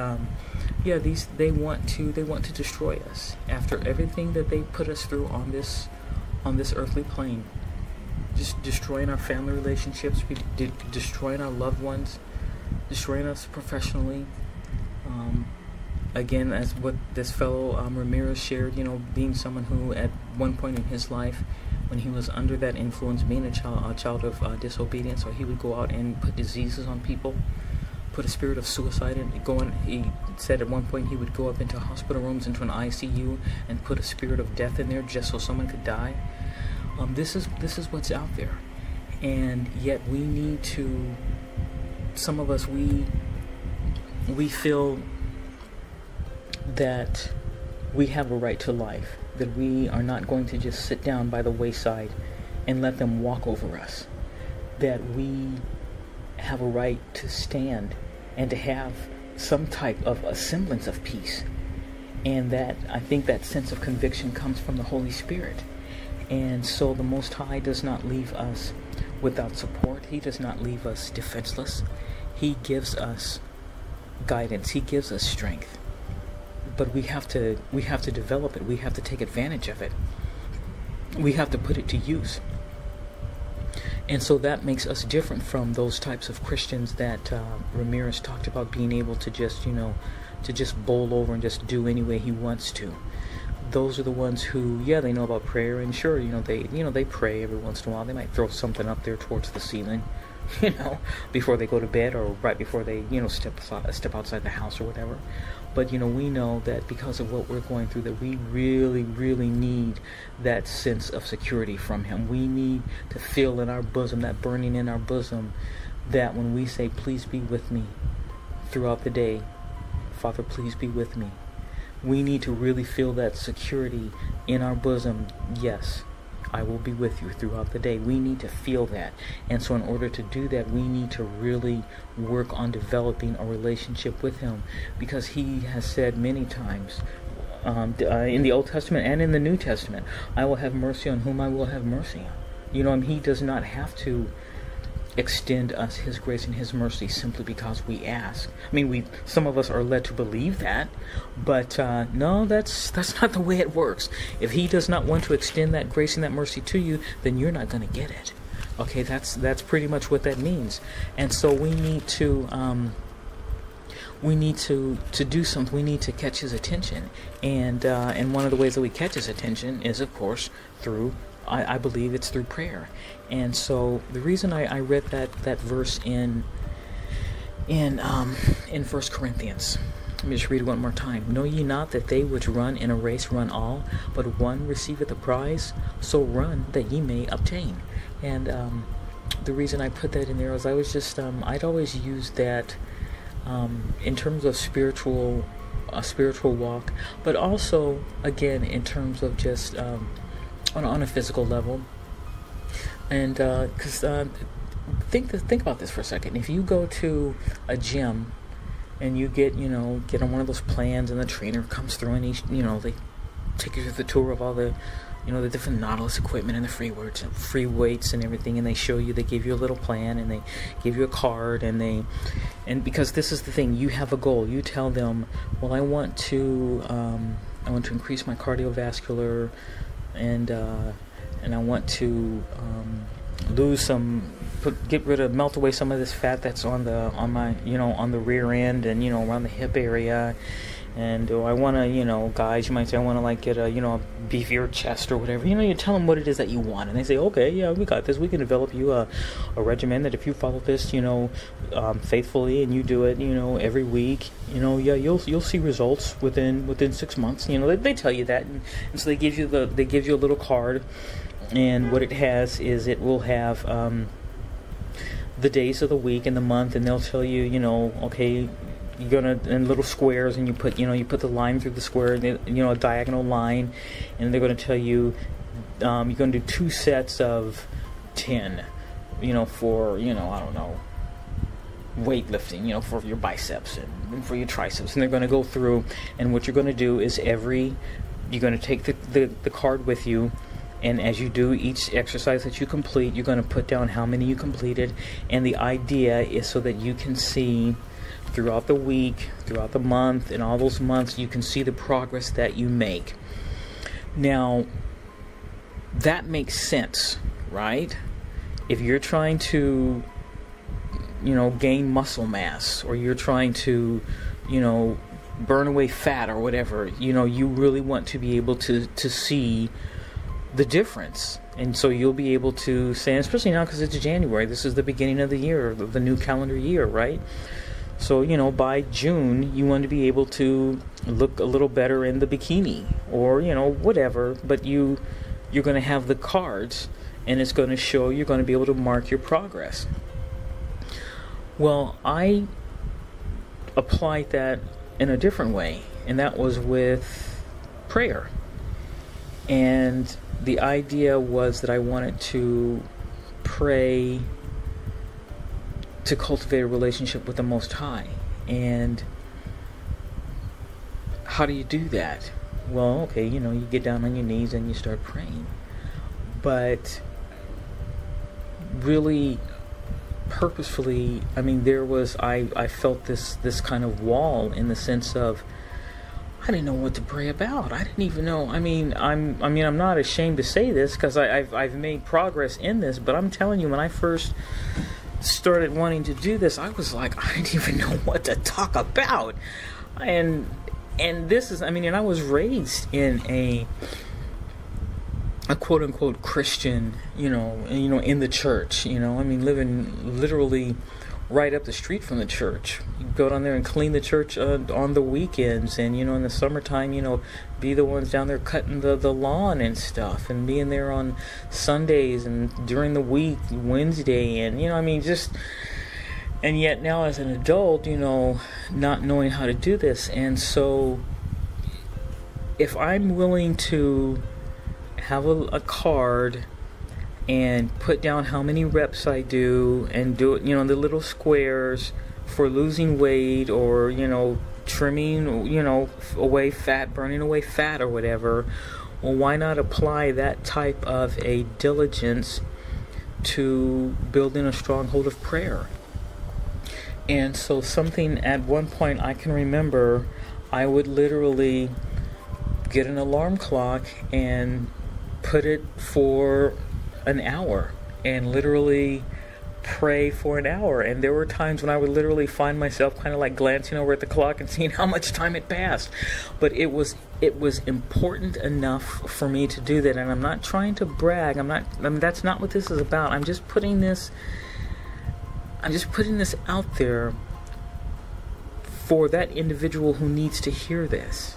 they want to destroy us after everything that they put us through on this earthly plane, just destroying our family relationships, destroying our loved ones, destroying us professionally. Again, as what this fellow Ramirez shared, being someone who at one point in his life, when he was under that influence, being a child of disobedience, or he would go out and put diseases on people, put a spirit of suicide in. He said at one point he would go up into hospital rooms, into an ICU, and put a spirit of death in there just so someone could die. This is what's out there, and yet we need to some of us, we feel that we have a right to life, that we are not going to just sit down by the wayside and let them walk over us, that we have a right to stand and to have some type of a semblance of peace. And that I think that sense of conviction comes from the Holy Spirit. And so the Most High does not leave us without support. He does not leave us defenseless. He gives us guidance. He gives us strength. But we have to develop it. We have to take advantage of it. We have to put it to use. And so that makes us different from those types of Christians that Ramirez talked about, being able to just, to just bowl over and just do any way he wants to. Those are the ones who, they know about prayer, and sure, they pray every once in a while. They might throw something up there towards the ceiling, before they go to bed, or right before they, step outside the house or whatever. But, we know that because of what we're going through, that we really, really need that sense of security from Him. We need to feel in our bosom, that burning in our bosom, that when we say, please be with me throughout the day, Father, please be with me. We need to really feel that security in our bosom. Yes, I will be with you throughout the day. We need to feel that. And so in order to do that, we need to really work on developing a relationship with Him, because He has said many times in the Old Testament and in the New Testament, I will have mercy on whom I will have mercy on. He does not have to extend us His grace and His mercy simply because we ask. Some of us are led to believe that, but no, that's not the way it works. If He does not want to extend that grace and that mercy to you, then you're not going to get it. Okay, that's pretty much what that means. And so we need to do something. We need to catch His attention, and one of the ways that we catch His attention is, of course, through, I believe it's through prayer. And so the reason I read that verse in 1 Corinthians, let me just read it one more time. Know ye not that they which run in a race run all, but one receiveth the prize? So run that ye may obtain. And the reason I put that in there is I was just I'd always used that in terms of a spiritual walk, but also again in terms of just on a physical level. And because think about this for a second. If you go to a gym and you get on one of those plans, and the trainer comes through and they take you through the tour of all the the different Nautilus equipment and the free weights and everything, and they give you a little plan, and they give you a card, and because this is the thing, you have a goal. You tell them, well, I want to increase my cardiovascular, and I want to melt away some of this fat that's on the rear end and around the hip area, and I want to guys, you might say, I want to get a a beefier chest or whatever. You tell them what it is that you want, and they say, okay, yeah, we got this. We can develop you a regimen that if you follow this faithfully, and you do it every week, you'll see results within 6 months. They tell you that, and so they give you a little card. And what it has is it will have the days of the week and the month, and they'll tell you, okay, you're gonna in little squares, and you put the line through the square, a diagonal line, and they're gonna tell you you're gonna do 2 sets of 10, for I don't know, weightlifting, for your biceps and for your triceps, and they're gonna go through, and what you're gonna do is you're gonna take the card with you. And as you do each exercise that you complete, you're going to put down how many you completed. And the idea is so that you can see throughout the week, throughout the month, and all those months, you can see the progress that you make. Now, that makes sense, right? If you're trying to, gain muscle mass, or you're trying to, burn away fat or whatever, you really want to be able to see the difference. And so you'll be able to say, especially now because it's January, this is the beginning of the year, the new calendar year, right? So, by June, you want to be able to look a little better in the bikini, or, whatever, but you're going to have the cards, and it's going to show, you're going to be able to mark your progress. Well, I applied that in a different way, and that was with prayer. And the idea was that I wanted to pray to cultivate a relationship with the Most High. And how do you do that? Well, okay, you get down on your knees and you start praying. But really, purposefully, I felt this kind of wall, in the sense of I didn't know what to pray about. I didn't even know. I'm not ashamed to say this, because I've made progress in this. But I'm telling you, when I first started wanting to do this, I was like, I didn't even know what to talk about. And this is, and I was raised in a quote unquote Christian, in the church, living literally right up the street from the church. You go down there and clean the church on the weekends, and in the summertime, be the ones down there cutting the lawn and stuff, and being there on Sundays and during the week, Wednesday, and and yet now as an adult, not knowing how to do this. And so if I'm willing to have a card and put down how many reps I do, and do it, the little squares for losing weight, or, trimming, away fat, burning away fat or whatever, well, why not apply that type of a diligence to building a stronghold of prayer? And so something at one point I can remember, I would literally get an alarm clock and put it for an hour, and literally pray for an hour. And there were times when I would literally find myself kind of like glancing over at the clock and seeing how much time had passed. But it was important enough for me to do that. And I'm not trying to brag. That's not what this is about. I'm just putting this out there for that individual who needs to hear this.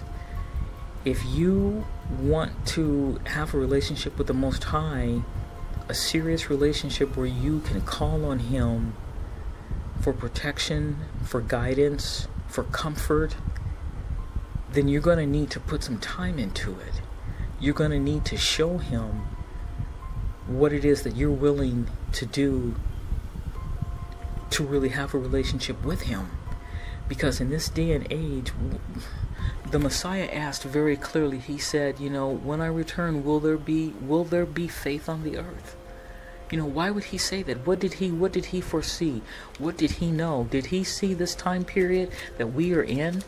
If you want to have a relationship with the Most High, a serious relationship where you can call on Him for protection, for guidance, for comfort, then you're going to need to put some time into it. You're going to need to show Him what it is that you're willing to do to really have a relationship with Him. Because in this day and age, the Messiah asked very clearly, He said, when I return, will there be faith on the earth? Why would He say that? What did He foresee? What did He know? Did He see this time period that we are in?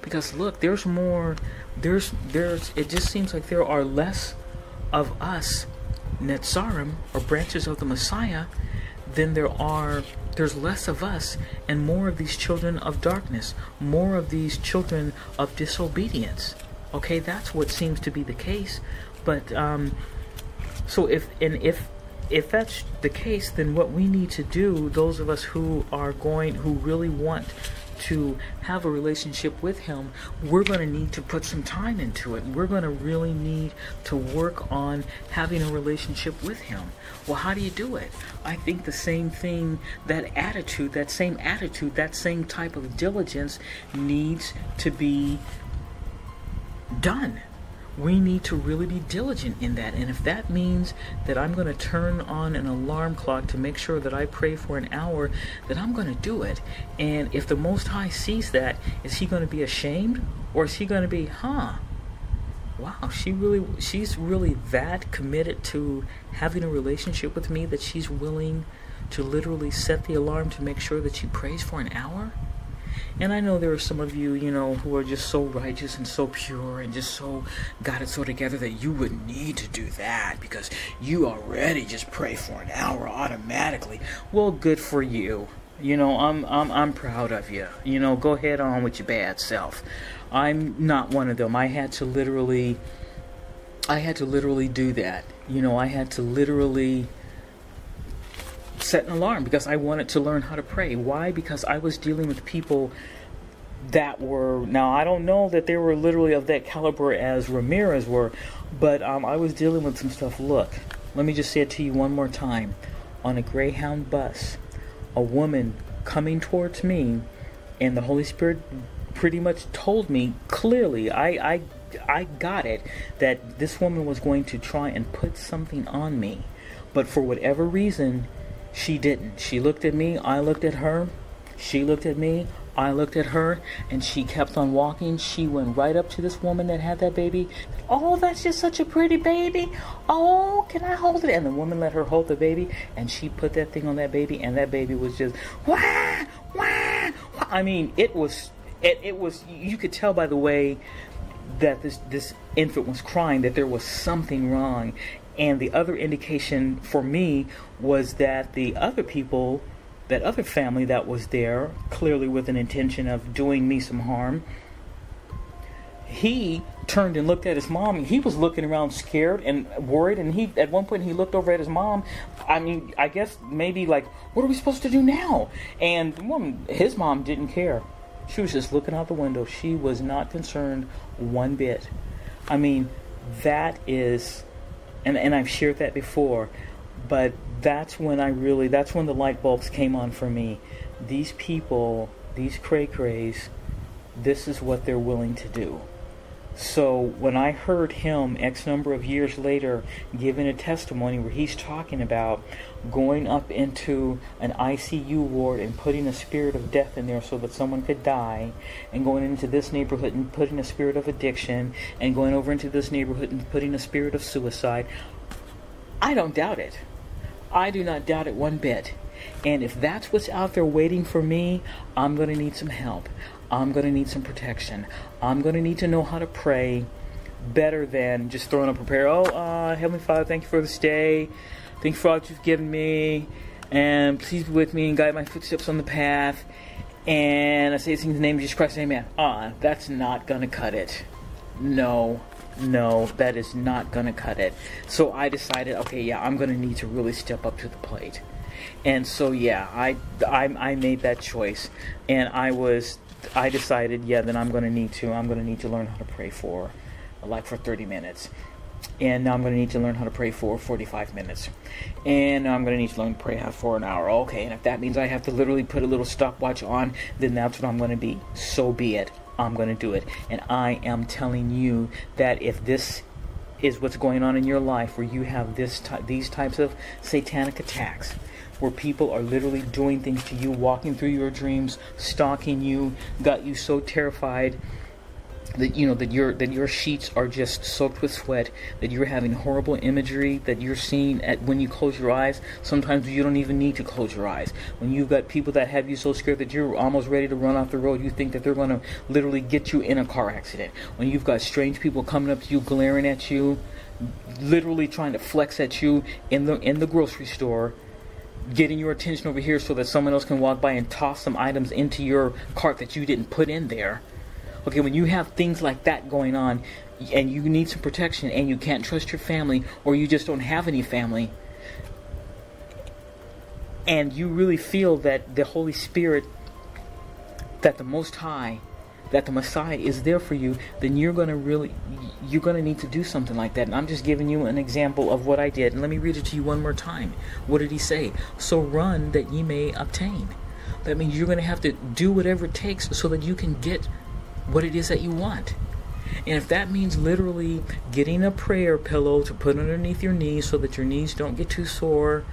Because look, there's more, it just seems like there are less of us, Netzarim, or branches of the Messiah, than there's less of us and more of these children of darkness, more of these children of disobedience. Okay, that's what seems to be the case. But so if that's the case, then what we need to do, those of us who really want to have a relationship with Him, we're going to need to put some time into it. We're going to really need to work on having a relationship with Him. Well, how do you do it? I think the same thing, that same type of diligence needs to be done. We need to really be diligent in that. And if that means that I'm going to turn on an alarm clock to make sure that I pray for an hour, then I'm going to do it. And if the Most High sees that, is He going to be ashamed? Or is He going to be, wow, she's really that committed to having a relationship with me that she's willing to literally set the alarm to make sure that she prays for an hour? And I know there are some of you, who are just so righteous and so pure and just so got it so together that you wouldn't need to do that because you already just pray for an hour automatically. Well, good for you. I'm proud of you. Go ahead on with your bad self. I'm not one of them. I had to literally do that. I had to literally set an alarm because I wanted to learn how to pray. Why? Because I was dealing with people that were, now I don't know that they were literally of that caliber as Ramirez were, but I was dealing with some stuff. Look, let me just say it to you one more time. On a Greyhound bus, a woman coming towards me, and the Holy Spirit pretty much told me clearly, I got it, that this woman was going to try and put something on me. But for whatever reason, she didn't. She looked at me, I looked at her, she looked at me, I looked at her, and she kept on walking. She went right up to this woman that had that baby. Oh, that's just such a pretty baby. Oh, can I hold it? And the woman let her hold the baby, and she put that thing on that baby, and that baby was just, wah, wah, wah. I mean, it was, you could tell by the way that this infant was crying that there was something wrong. And the other indication for me was that the other people, that other family that was there, clearly with an intention of doing me some harm, he turned and looked at his mom. He was looking around scared and worried, and he, at one point, he looked over at his mom. I mean, I guess maybe like, what are we supposed to do now? And the woman, his mom didn't care. She was just looking out the window. She was not concerned one bit. I mean, that is, and I've shared that before, but that's when the light bulbs came on for me. These people, these cray-crays, this is what they're willing to do. So when I heard him X number of years later giving a testimony where he's talking about going up into an ICU ward and putting a spirit of death in there so that someone could die, and going into this neighborhood and putting a spirit of addiction, and going over into this neighborhood and putting a spirit of suicide, I don't doubt it. I do not doubt it one bit. And if that's what's out there waiting for me, I'm going to need some help. I'm going to need some protection. I'm going to need to know how to pray better than just throwing up a prayer. Oh, Heavenly Father, thank you for this day. Thank you for all that you've given me. And please be with me and guide my footsteps on the path. And I say this in the name of Jesus Christ, amen. That's not going to cut it. No, that is not going to cut it. So I decided, okay, yeah, I'm going to need to really step up to the plate. And so, yeah, I made that choice. And I decided, yeah, then I'm going to need to learn how to pray for 30 minutes. And now I'm going to need to learn how to pray for 45 minutes. And now I'm going to need to learn to pray for an hour. Okay, and if that means I have to literally put a little stopwatch on, then that's what I'm going to be. So be it. I'm going to do it. And I am telling you that if this is what's going on in your life, where you have these types of satanic attacks, where people are literally doing things to you, walking through your dreams, stalking you, got you so terrified that your sheets are just soaked with sweat, that you're having horrible imagery that you're seeing when you close your eyes. Sometimes you don't even need to close your eyes. When you've got people that have you so scared that you're almost ready to run off the road, you think that they're going to literally get you in a car accident. When you've got strange people coming up to you, glaring at you, literally trying to flex at you in the grocery store, getting your attention over here so that someone else can walk by and toss some items into your cart that you didn't put in there. Okay, when you have things like that going on, and you need some protection, and you can't trust your family, or you just don't have any family, and you really feel that the Holy Spirit, that the Most High, that the Messiah is there for you, then you're going to need to do something like that. And I'm just giving you an example of what I did. And let me read it to you one more time. What did he say? So run that ye may obtain. That means you're going to have to do whatever it takes so that you can get what it is that you want. And if that means literally getting a prayer pillow to put underneath your knees so that your knees don't get too sore,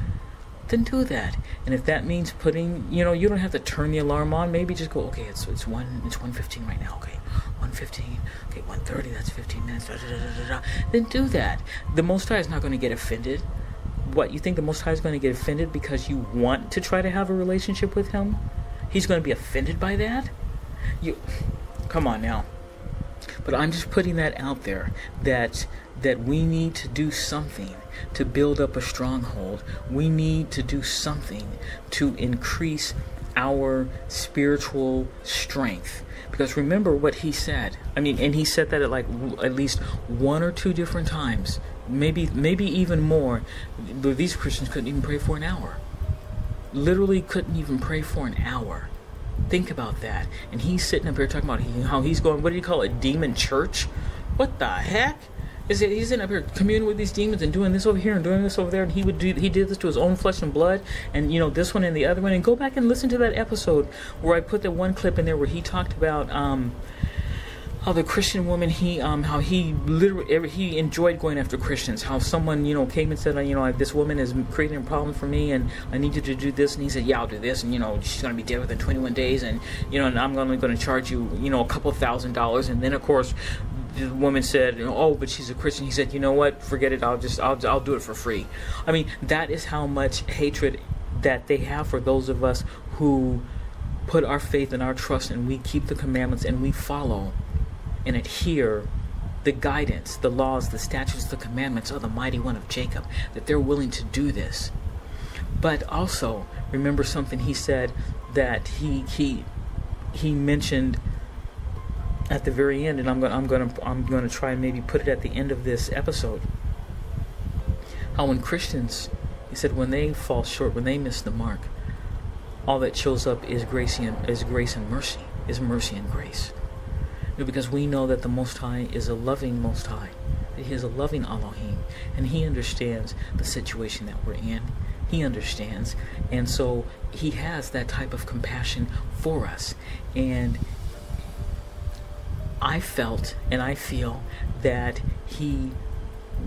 then do that. And if that means putting, you don't have to turn the alarm on. Maybe just go, okay, it's 1:15 right now. Okay, 1:15. Okay, 1:30. That's 15 minutes. Then do that. The Most High is not going to get offended. What, you think the Most High is going to get offended because you want to try to have a relationship with Him? He's going to be offended by that? Come on now. But I'm just putting that out there, that we need to do something to build up a stronghold. We need to do something to increase our spiritual strength. Because remember what he said. And he said that at least one or two different times. Maybe even more. But these Christians couldn't even pray for an hour. Literally couldn't even pray for an hour. Think about that. And he's sitting up here talking about how he's going, what do you call it, demon church? What the heck? He's in up here communing with these demons and doing this over here and doing this over there, and he did this to his own flesh and blood, and this one and the other one. And go back and listen to that episode where I put that one clip in there where he talked about how the Christian woman, how he literally he enjoyed going after Christians. How someone came and said, this woman is creating a problem for me, and I need you to do this. And he said, yeah, I'll do this, and she's going to be dead within 21 days, and and I'm only going to charge you a couple $1,000. And then of course the woman said, oh, but she's a Christian. He said, you know what, forget it, I'll do it for free. I mean, that is how much hatred that they have for those of us who put our faith and our trust, and we keep the commandments and we follow and adhere the guidance, the laws, the statutes, the commandments of the mighty one of Jacob, that they're willing to do this. But also remember something he said, that he mentioned at the very end, and I'm going to try and maybe put it at the end of this episode. How when Christians, he said, when they fall short, when they miss the mark, all that shows up is grace and mercy, is mercy and grace. Because we know that the Most High is a loving Most High, that He is a loving Elohim, and He understands the situation that we're in. He understands, and so He has that type of compassion for us. And I felt and I feel that He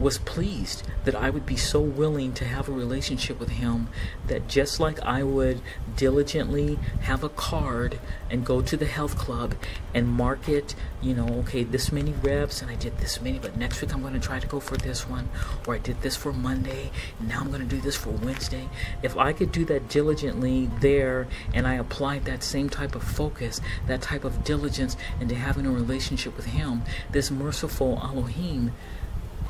was pleased that I would be so willing to have a relationship with Him, that just like I would diligently have a card and go to the health club and mark it, okay, this many reps and I did this many, but next week I'm going to try to go for this one, or I did this for Monday and now I'm going to do this for Wednesday. If I could do that diligently there, and I applied that same type of focus, that type of diligence into having a relationship with Him, this merciful Elohim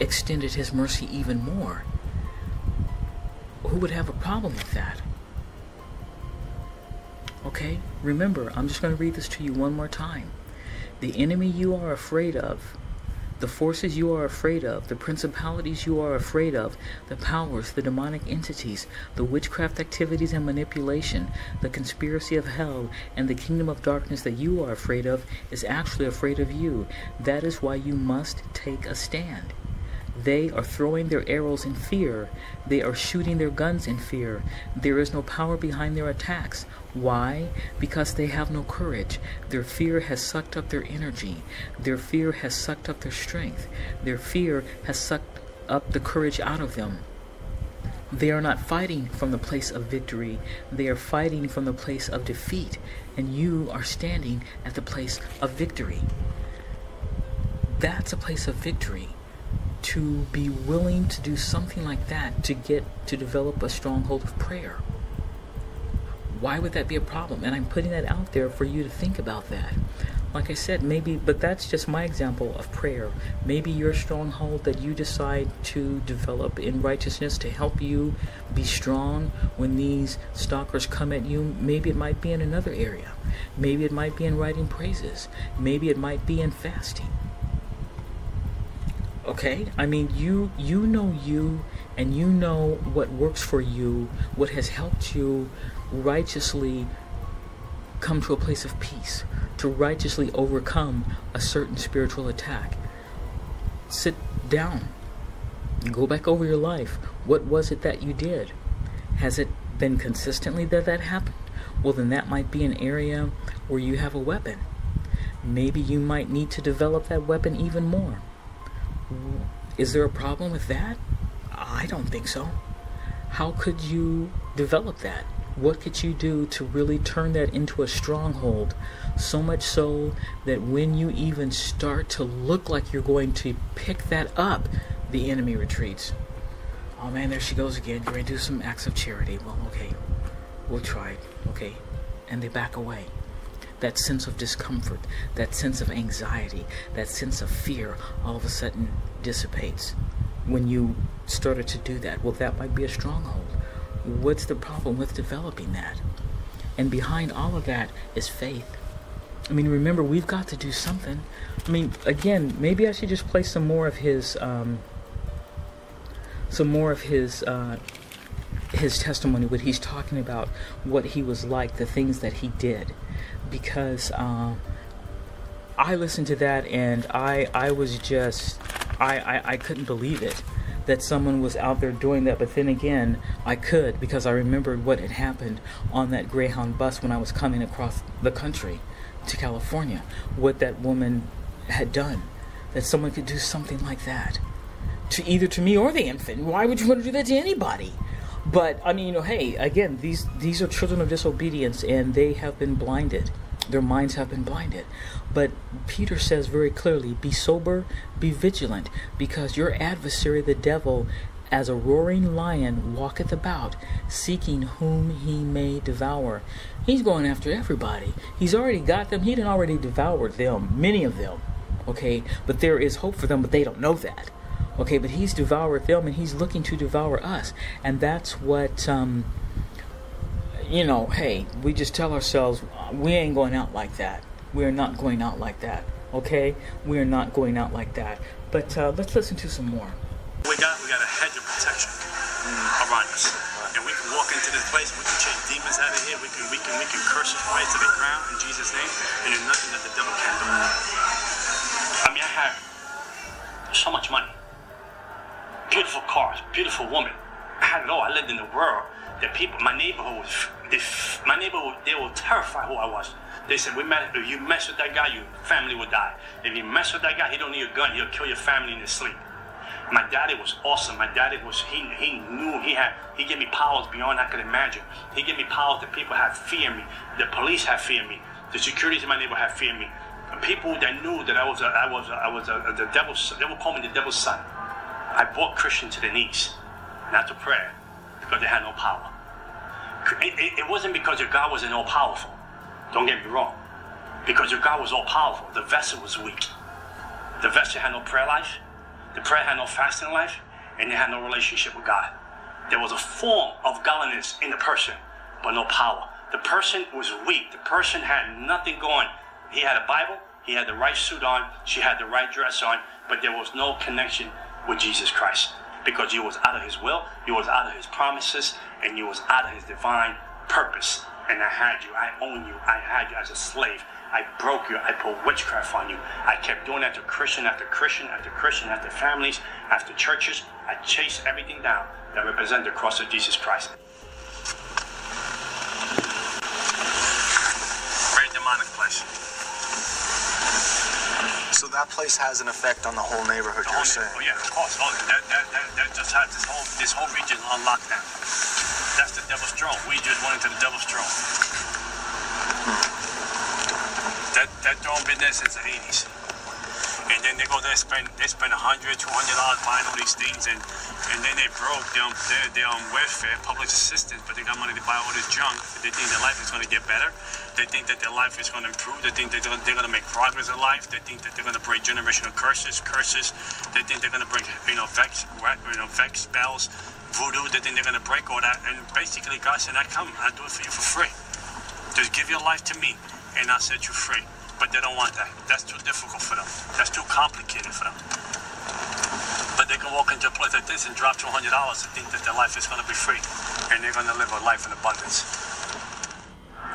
extended His mercy even more. Who would have a problem with that? Okay, remember, I'm just going to read this to you one more time. The enemy you are afraid of, the forces you are afraid of, the principalities you are afraid of, the powers, the demonic entities, the witchcraft activities and manipulation, the conspiracy of hell, and the kingdom of darkness that you are afraid of is actually afraid of you. That is why you must take a stand. They are throwing their arrows in fear. They are shooting their guns in fear. There is no power behind their attacks. Why? Because they have no courage. Their fear has sucked up their energy. Their fear has sucked up their strength. Their fear has sucked up the courage out of them. They are not fighting from the place of victory. They are fighting from the place of defeat. And you are standing at the place of victory. That's a place of victory. To be willing to do something like that, to develop a stronghold of prayer. Why would that be a problem? And I'm putting that out there for you to think about that. Like I said, maybe, but that's just my example of prayer. Maybe your stronghold that you decide to develop in righteousness to help you be strong when these stalkers come at you, maybe it might be in another area. Maybe it might be in writing praises. Maybe it might be in fasting. Okay, I mean, you know you, and you know what works for you, what has helped you righteously come to a place of peace, to righteously overcome a certain spiritual attack. Sit down, go back over your life. What was it that you did? Has it been consistently that happened? Well, then that might be an area where you have a weapon. Maybe you might need to develop that weapon even more. Is there a problem with that? I don't think so. How could you develop that? What could you do to really turn that into a stronghold? So much so that when you even start to look like you're going to pick that up, the enemy retreats. Oh man, there she goes again. You're going to do some acts of charity. Well, okay, we'll try it. Okay, and they back away. That sense of discomfort, that sense of anxiety, that sense of fear all of a sudden dissipates when you started to do that. Well, that might be a stronghold. What's the problem with developing that? And behind all of that is faith. I mean, remember, we've got to do something. I mean, again, maybe I should just play some more of his testimony, what he's talking about, what he was like, the things that he did. Because I listened to that and I I couldn't believe it that someone was out there doing that. But then again, I could, because I remembered what had happened on that Greyhound bus when I was coming across the country to California. What that woman had done. That someone could do something like that to either to me or the infant. Why would you want to do that to anybody? But I mean, hey, again, these are children of disobedience, and they have been blinded. Their minds have been blinded. But Peter says very clearly, be sober, be vigilant, because your adversary, the devil, as a roaring lion, walketh about, seeking whom he may devour. He's going after everybody. He's already got them. He done already devoured them, many of them. Okay, but there is hope for them, but they don't know that. Okay, but he's devoured them, and he's looking to devour us. And that's what, hey, we just tell ourselves, we ain't going out like that. We're not going out like that. Okay? We're not going out like that. But let's listen to some more. We got a hedge of protection around us. And we can walk into this place, we can chase demons out of here, we can curse it right to the ground in Jesus' name, and there's nothing that the devil can do. I mean, I had so much money. Beautiful cars, beautiful woman. I had it all. I lived in the world. The people, my neighborhood, they were terrified who I was. They said, if you mess with that guy, your family will die. If you mess with that guy, he don't need a gun. He'll kill your family in his sleep. My daddy was awesome. My daddy was, he knew he gave me powers beyond I could imagine. He gave me powers that people had fear me. The police had fear me. The securities in my neighborhood had fear me. People that knew that I was the devil's, they would call me the devil's son. I brought Christians to their knees, not to prayer, because they had no power. It wasn't because your God wasn't all powerful. Don't get me wrong. Because your God was all powerful. The vessel was weak. The vessel had no prayer life. The prayer had no fasting life, and they had no relationship with God. There was a form of godliness in the person, but no power. The person was weak. The person had nothing going. He had a Bible. He had the right suit on. She had the right dress on, but there was no connection with Jesus Christ, because you was out of his will, you was out of his promises, and you was out of his divine purpose. And I had you, I own you, I had you as a slave. I broke you, I put witchcraft on you. I kept doing that to Christian after Christian after Christian, after families, after churches. I chased everything down that represented the cross of Jesus Christ. Very demonic place. So that place has an effect on the whole neighborhood, you're saying? Oh yeah, of course. Oh, that just has this whole region on lockdown. That's the devil's throne. We just went into the devil's throne. That throne been there since the 80s. And then they go there, spend $100, $200 buying all these things, and then they broke. They're on welfare, public assistance, but they got money to buy all this junk. They think their life is going to get better. They think that their life is going to improve. They think they're going to make progress in life. They think that they're going to break generational curses. They think they're going to break, vex spells, voodoo. They think they're going to break all that. And basically, God said, I come, I do it for you for free. Just give your life to me, and I'll set you free. But they don't want that. That's too difficult for them. That's too complicated for them. But they can walk into a place like this and drop $200 and think that their life is going to be free, and they're going to live a life in abundance.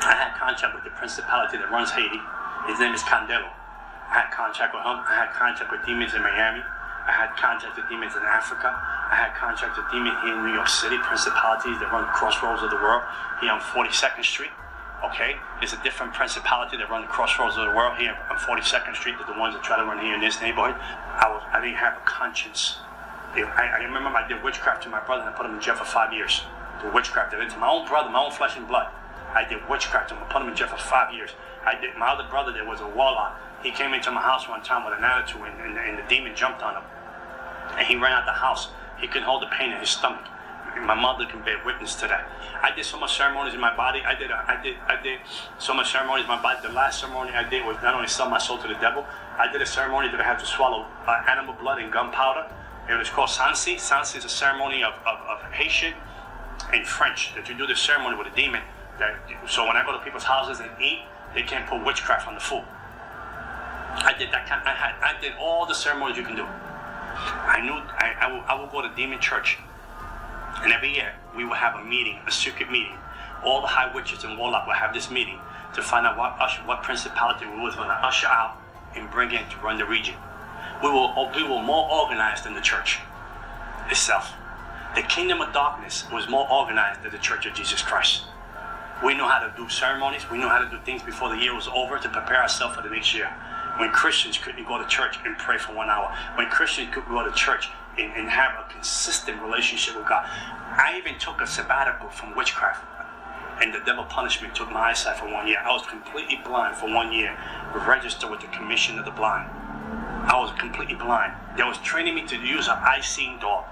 I had contact with the principality that runs Haiti. His name is Candelo. I had contact with him. I had contact with demons in Miami. I had contact with demons in Africa. I had contact with demons here in New York City, principalities that run the crossroads of the world, here on 42nd Street. Okay, there's a different principality that run the crossroads of the world here on 42nd Street. They're the ones that try to run here in this neighborhood. I didn't have a conscience. I remember I did witchcraft to my brother and I put him in jail for 5 years. The witchcraft I did to my own brother, my own flesh and blood. I did witchcraft to him. I put him in jail for 5 years. I did my other brother. There was a warlock. He came into my house one time with an attitude, and the demon jumped on him, and he ran out the house. He couldn't hold the pain in his stomach. My mother can bear witness to that. I did so much ceremonies in my body. I did so much ceremonies in my body. The last ceremony I did was not only sell my soul to the devil. I did a ceremony that I had to swallow animal blood and gunpowder. It was called Sansi. Sansi is a ceremony of Haitian and French that you do this ceremony with a demon. So when I go to people's houses and eat, they can't put witchcraft on the food. I did that kind. I did all the ceremonies you can do. I would go to demon church. And every year, we will have a meeting, a secret meeting. All the high witches and warlocks will have this meeting to find out what principality we was going to usher out and bring in to run the region. We were more organized than the church itself. The kingdom of darkness was more organized than the Church of Jesus Christ. We know how to do ceremonies. We know how to do things before the year was over to prepare ourselves for the next year. When Christians couldn't go to church and pray for 1 hour. When Christians could go to church and have a consistent relationship with God. I even took a sabbatical from witchcraft. And the devil punishment took my eyesight for 1 year. I was completely blind for 1 year, registered with the Commission of the Blind. I was completely blind. They was training me to use an eye-seeing dog.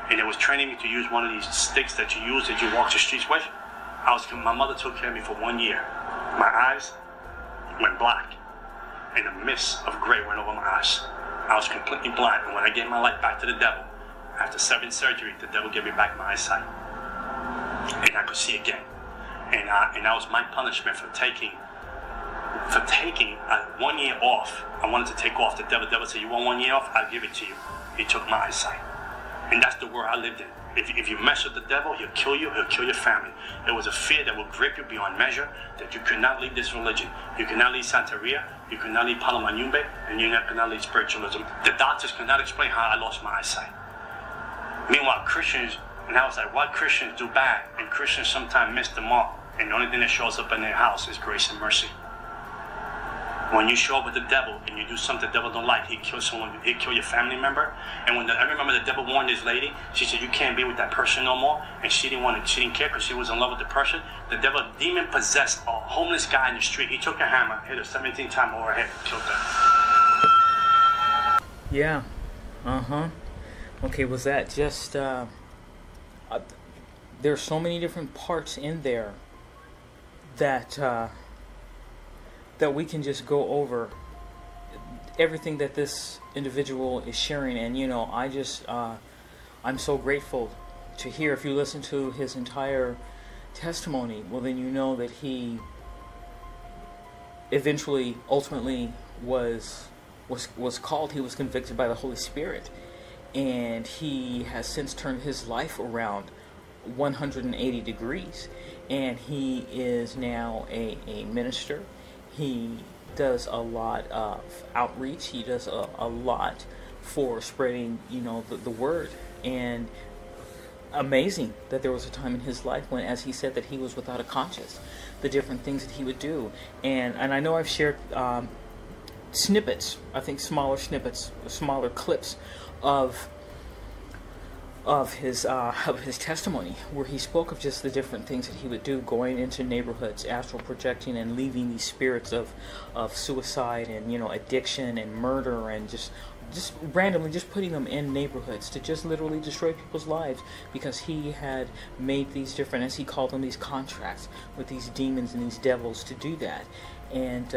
And they was training me to use one of these sticks that you use that you walk the streets with. My mother took care of me for 1 year. My eyes went black. And a mist of gray went over my eyes. I was completely blind. And when I gave my life back to the devil, after 7 surgeries, the devil gave me back my eyesight. And I could see again. And that was my punishment for taking 1 year off. I wanted to take off. The devil said, you want 1 year off? I'll give it to you. He took my eyesight. And that's the world I lived in. If you mess with the devil, he'll kill you, he'll kill your family. There was a fear that will grip you beyond measure, that you could not leave this religion. You could not leave Santeria, you could not leave Palomanyumbe, and you could not leave spiritualism. The doctors could not explain how I lost my eyesight. Meanwhile, Christians, and I was like, why Christians do bad? And Christians sometimes miss the mark. And the only thing that shows up in their house is grace and mercy. When you show up with the devil and you do something the devil don't like, he kills someone, he kill your family member. And I remember the devil warned this lady. She said, you can't be with that person no more. And she didn't care because she was in love with the person. The devil demon possessed a homeless guy in the street. He took a hammer, hit her 17 times over her head, killed her. Yeah. Okay, was that just there's so many different parts in there that that we can just go over everything that this individual is sharing. And I'm so grateful to hear. If you listen to his entire testimony, well, then you know that he ultimately was called. He was convicted by the Holy Spirit, and he has since turned his life around 180 degrees, and he is now a minister. He does a lot of outreach. He does a lot for spreading, the word. And amazing that there was a time in his life when, as he said, that he was without a conscience. The different things that he would do. And I know I've shared snippets, I think smaller snippets, smaller clips of his testimony, where he spoke of just the different things that he would do, going into neighborhoods, astral projecting, and leaving these spirits of suicide and addiction and murder, and just randomly just putting them in neighborhoods to just literally destroy people's lives, because he had made these different, as he called them, these contracts with these demons and these devils to do that. And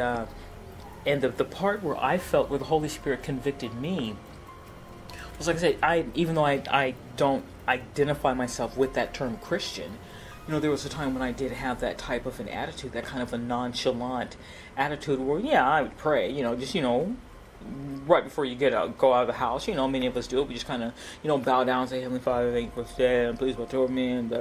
the part where I felt where the Holy Spirit convicted me was, like I say, even though I don't identify myself with that term Christian, there was a time when I did have that type of an attitude, that kind of a nonchalant attitude where, I would pray, just, right before you go out of the house. Many of us do it. We just kind of, bow down and say, Heavenly Father, thank you for today, please watch over me, and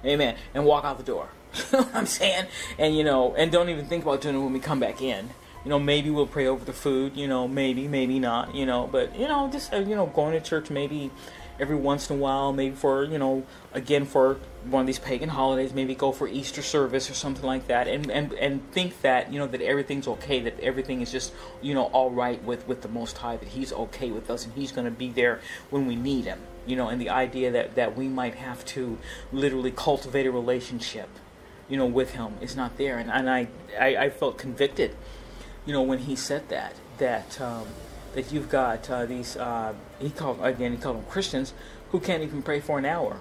amen, and walk out the door. You know what I'm saying? And, and don't even think about doing it when we come back in. Maybe we'll pray over the food, maybe not, but, just, going to church maybe every once in a while, maybe for, again, for one of these pagan holidays, maybe go for Easter service or something like that, and think that, that everything's okay, that everything is just, all right with the Most High, that He's okay with us, and He's going to be there when we need Him, and the idea that we might have to literally cultivate a relationship, with Him is not there. And I felt convicted, when he said that you've got these, he called them Christians, who can't even pray for an hour.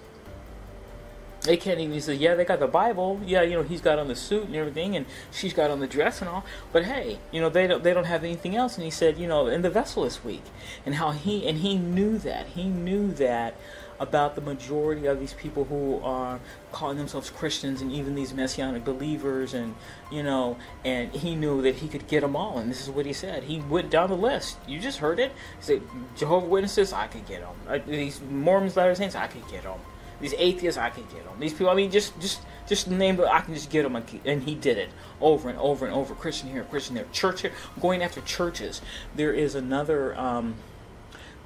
They can't even. He said, they got the Bible, he's got on the suit and everything, and she's got on the dress and all, but hey, they don't have anything else. And he said, and the vessel is weak, and how he knew that about the majority of these people who are calling themselves Christians, and even these Messianic believers, and and he knew that he could get them all. And this is what he said. He went down the list. You just heard it. He said, Jehovah's Witnesses, I could get them. These Mormons, Latter-day Saints, I could get them. These atheists, I can get them. These people, I mean, just name it, I can just get them. And he did it over and over and over. Christian here, Christian there, church here, going after churches. There is another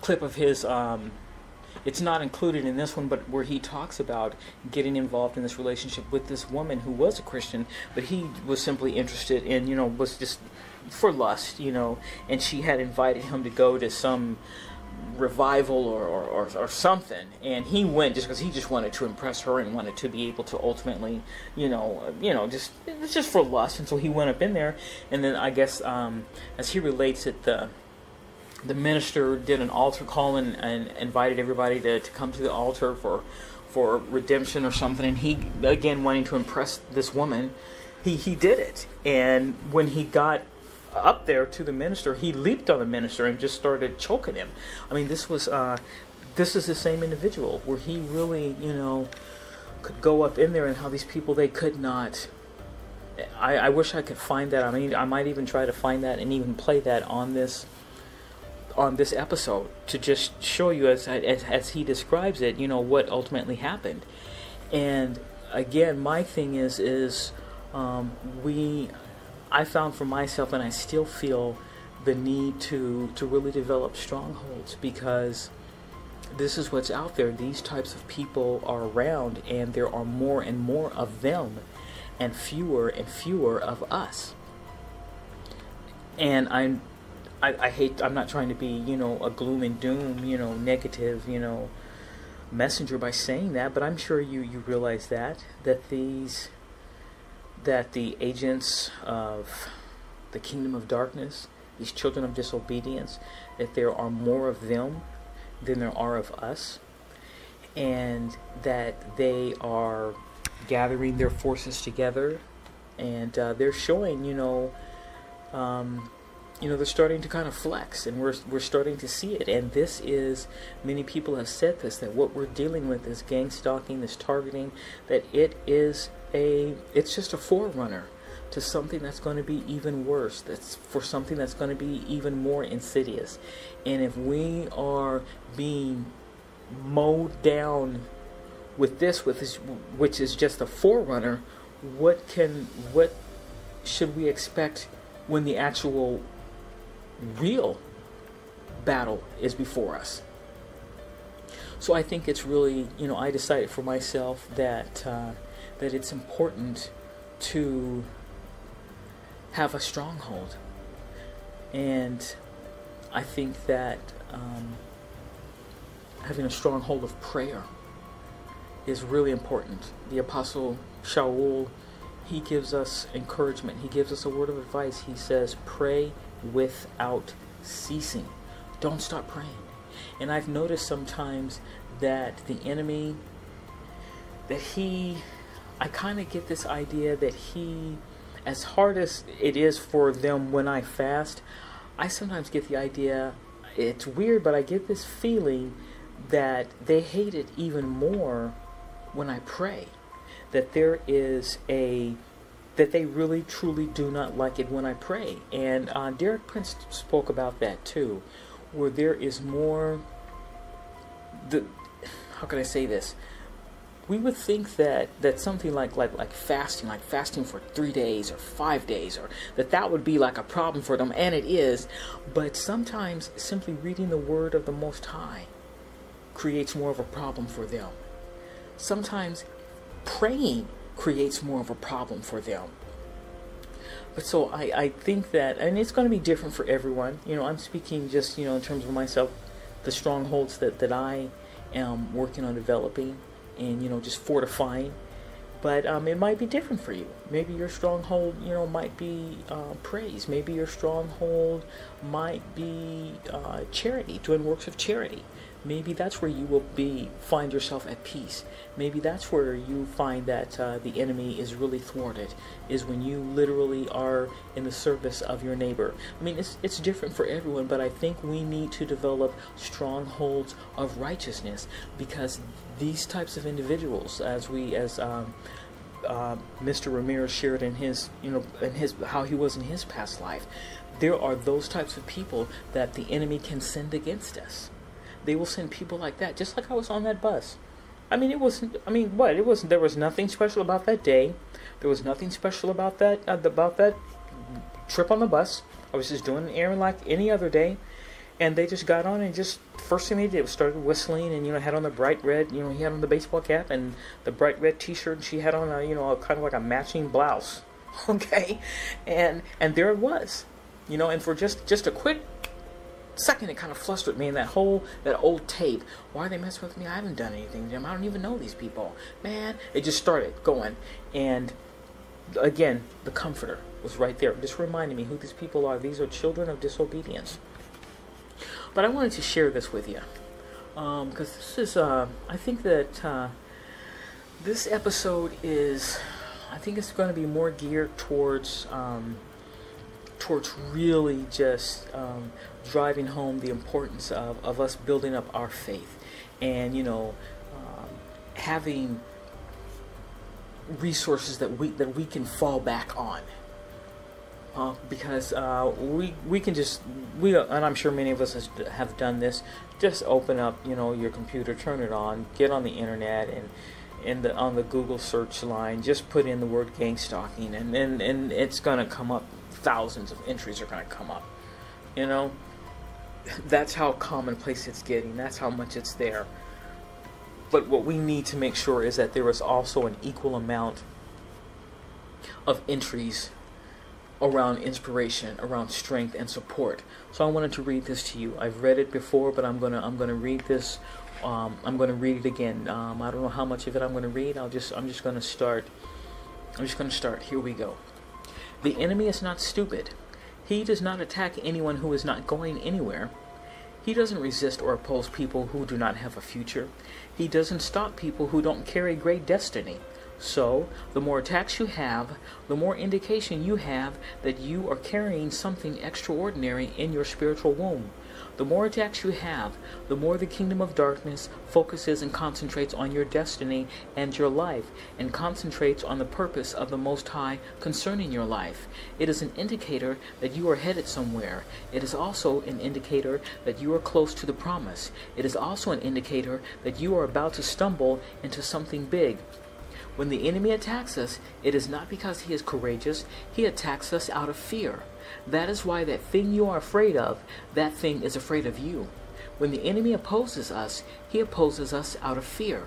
clip of his, it's not included in this one, but where he talks about getting involved in this relationship with this woman who was a Christian, but he was simply interested in, was just for lust, and she had invited him to go to some revival or something, and he went just because he just wanted to impress her and wanted to be able to ultimately, just for lust. And so he went up in there, and then I guess as he relates it, the minister did an altar call and invited everybody to come to the altar for redemption or something. And he, again, wanting to impress this woman, he did it. And when he got up there to the minister, he leaped on the minister and just started choking him. I mean, this is the same individual where he really, could go up in there, and how these people, they could not. I wish I could find that. I mean, I might even try to find that and even play that on this episode to just show you as he describes it, what ultimately happened. And again, my thing is I found for myself, and I still feel the need to really develop strongholds, because this is what's out there. These types of people are around, and there are more and more of them and fewer of us. And I'm not trying to be, a gloom and doom, negative, messenger by saying that, but I'm sure you realize that the agents of the kingdom of darkness, these children of disobedience, that there are more of them than there are of us, and that they are gathering their forces together, and they're showing, they're starting to kind of flex, and we're starting to see it. And this is, many people have said this, that what we're dealing with is gang stalking, this targeting, that it's just a forerunner to something that's going to be even worse, that's for something that's going to be even more insidious. And if we are being mowed down with this, which is just a forerunner, what should we expect when the actual real battle is before us? So I think it's really, I decided for myself that it's important to have a stronghold. And I think that having a stronghold of prayer is really important. The Apostle Shaul, he gives us encouragement. He gives us a word of advice. He says, pray without ceasing. Don't stop praying. And I've noticed sometimes that the enemy, I kind of get this idea that as hard as it is for them when I fast, I sometimes get the idea, it's weird, but I get this feeling that they hate it even more when I pray. That that they really truly do not like it when I pray. And Derek Prince spoke about that too, where there is more, how can I say this? We would think that something like fasting for 3 days or 5 days, or that would be like a problem for them, and it is. But sometimes simply reading the word of the Most High creates more of a problem for them. Sometimes praying creates more of a problem for them. But so I think that, and it's going to be different for everyone. I'm speaking just, in terms of myself, the strongholds that I am working on developing and, just fortifying. But it might be different for you. Maybe your stronghold, might be praise. Maybe your stronghold might be charity, doing works of charity. Maybe that's where you will find yourself at peace. Maybe that's where you find that the enemy is really thwarted, is when you literally are in the service of your neighbor. I mean, it's different for everyone, but I think we need to develop strongholds of righteousness, because these types of individuals, as Mr. Ramirez shared in his how he was in his past life, there are those types of people that the enemy can send against us. They will send people like that, just like I was on that bus. I mean, it wasn't. I mean, what? It wasn't. There was nothing special about that day. There was nothing special about that trip on the bus. I was just doing an errand like any other day, and they just got on and just first thing they did was started whistling, and had on the bright red. He had on the baseball cap and the bright red T-shirt, and she had on a kind of like a matching blouse. Okay, and there it was, and for just a quick second, it kind of flustered me in that old tape. Why are they messing with me? I haven't done anything to them. I don't even know these people. Man, it just started going. And again, the Comforter was right there, just reminding me who these people are. These are children of disobedience. But I wanted to share this with you. Because this is, I think that this episode is, I think it's going to be more geared towards really just driving home the importance of us building up our faith and having resources that we can fall back on, because we can and I'm sure many of us have done this, just open up your computer, turn it on, get on the internet, and on the Google search line, just put in the word gang-stalking, and it's gonna come up. Thousands of entries are going to come up. That's how commonplace it's getting. That's how much it's there. But what we need to make sure is that there is also an equal amount of entries around inspiration, around strength and support. So I wanted to read this to you. I've read it before, but I'm gonna read this. I'm gonna read it again. I don't know how much of it I'm gonna read. I'm just gonna start. Here we go. The enemy is not stupid. He does not attack anyone who is not going anywhere. He doesn't resist or oppose people who do not have a future. He doesn't stop people who don't carry great destiny. So, the more attacks you have, the more indication you have that you are carrying something extraordinary in your spiritual womb. The more attacks you have, the more the kingdom of darkness focuses and concentrates on your destiny and your life, and concentrates on the purpose of the Most High concerning your life. It is an indicator that you are headed somewhere. It is also an indicator that you are close to the promise. It is also an indicator that you are about to stumble into something big. When the enemy attacks us, it is not because he is courageous. He attacks us out of fear. That is why that thing you are afraid of, that thing is afraid of you. When the enemy opposes us, he opposes us out of fear.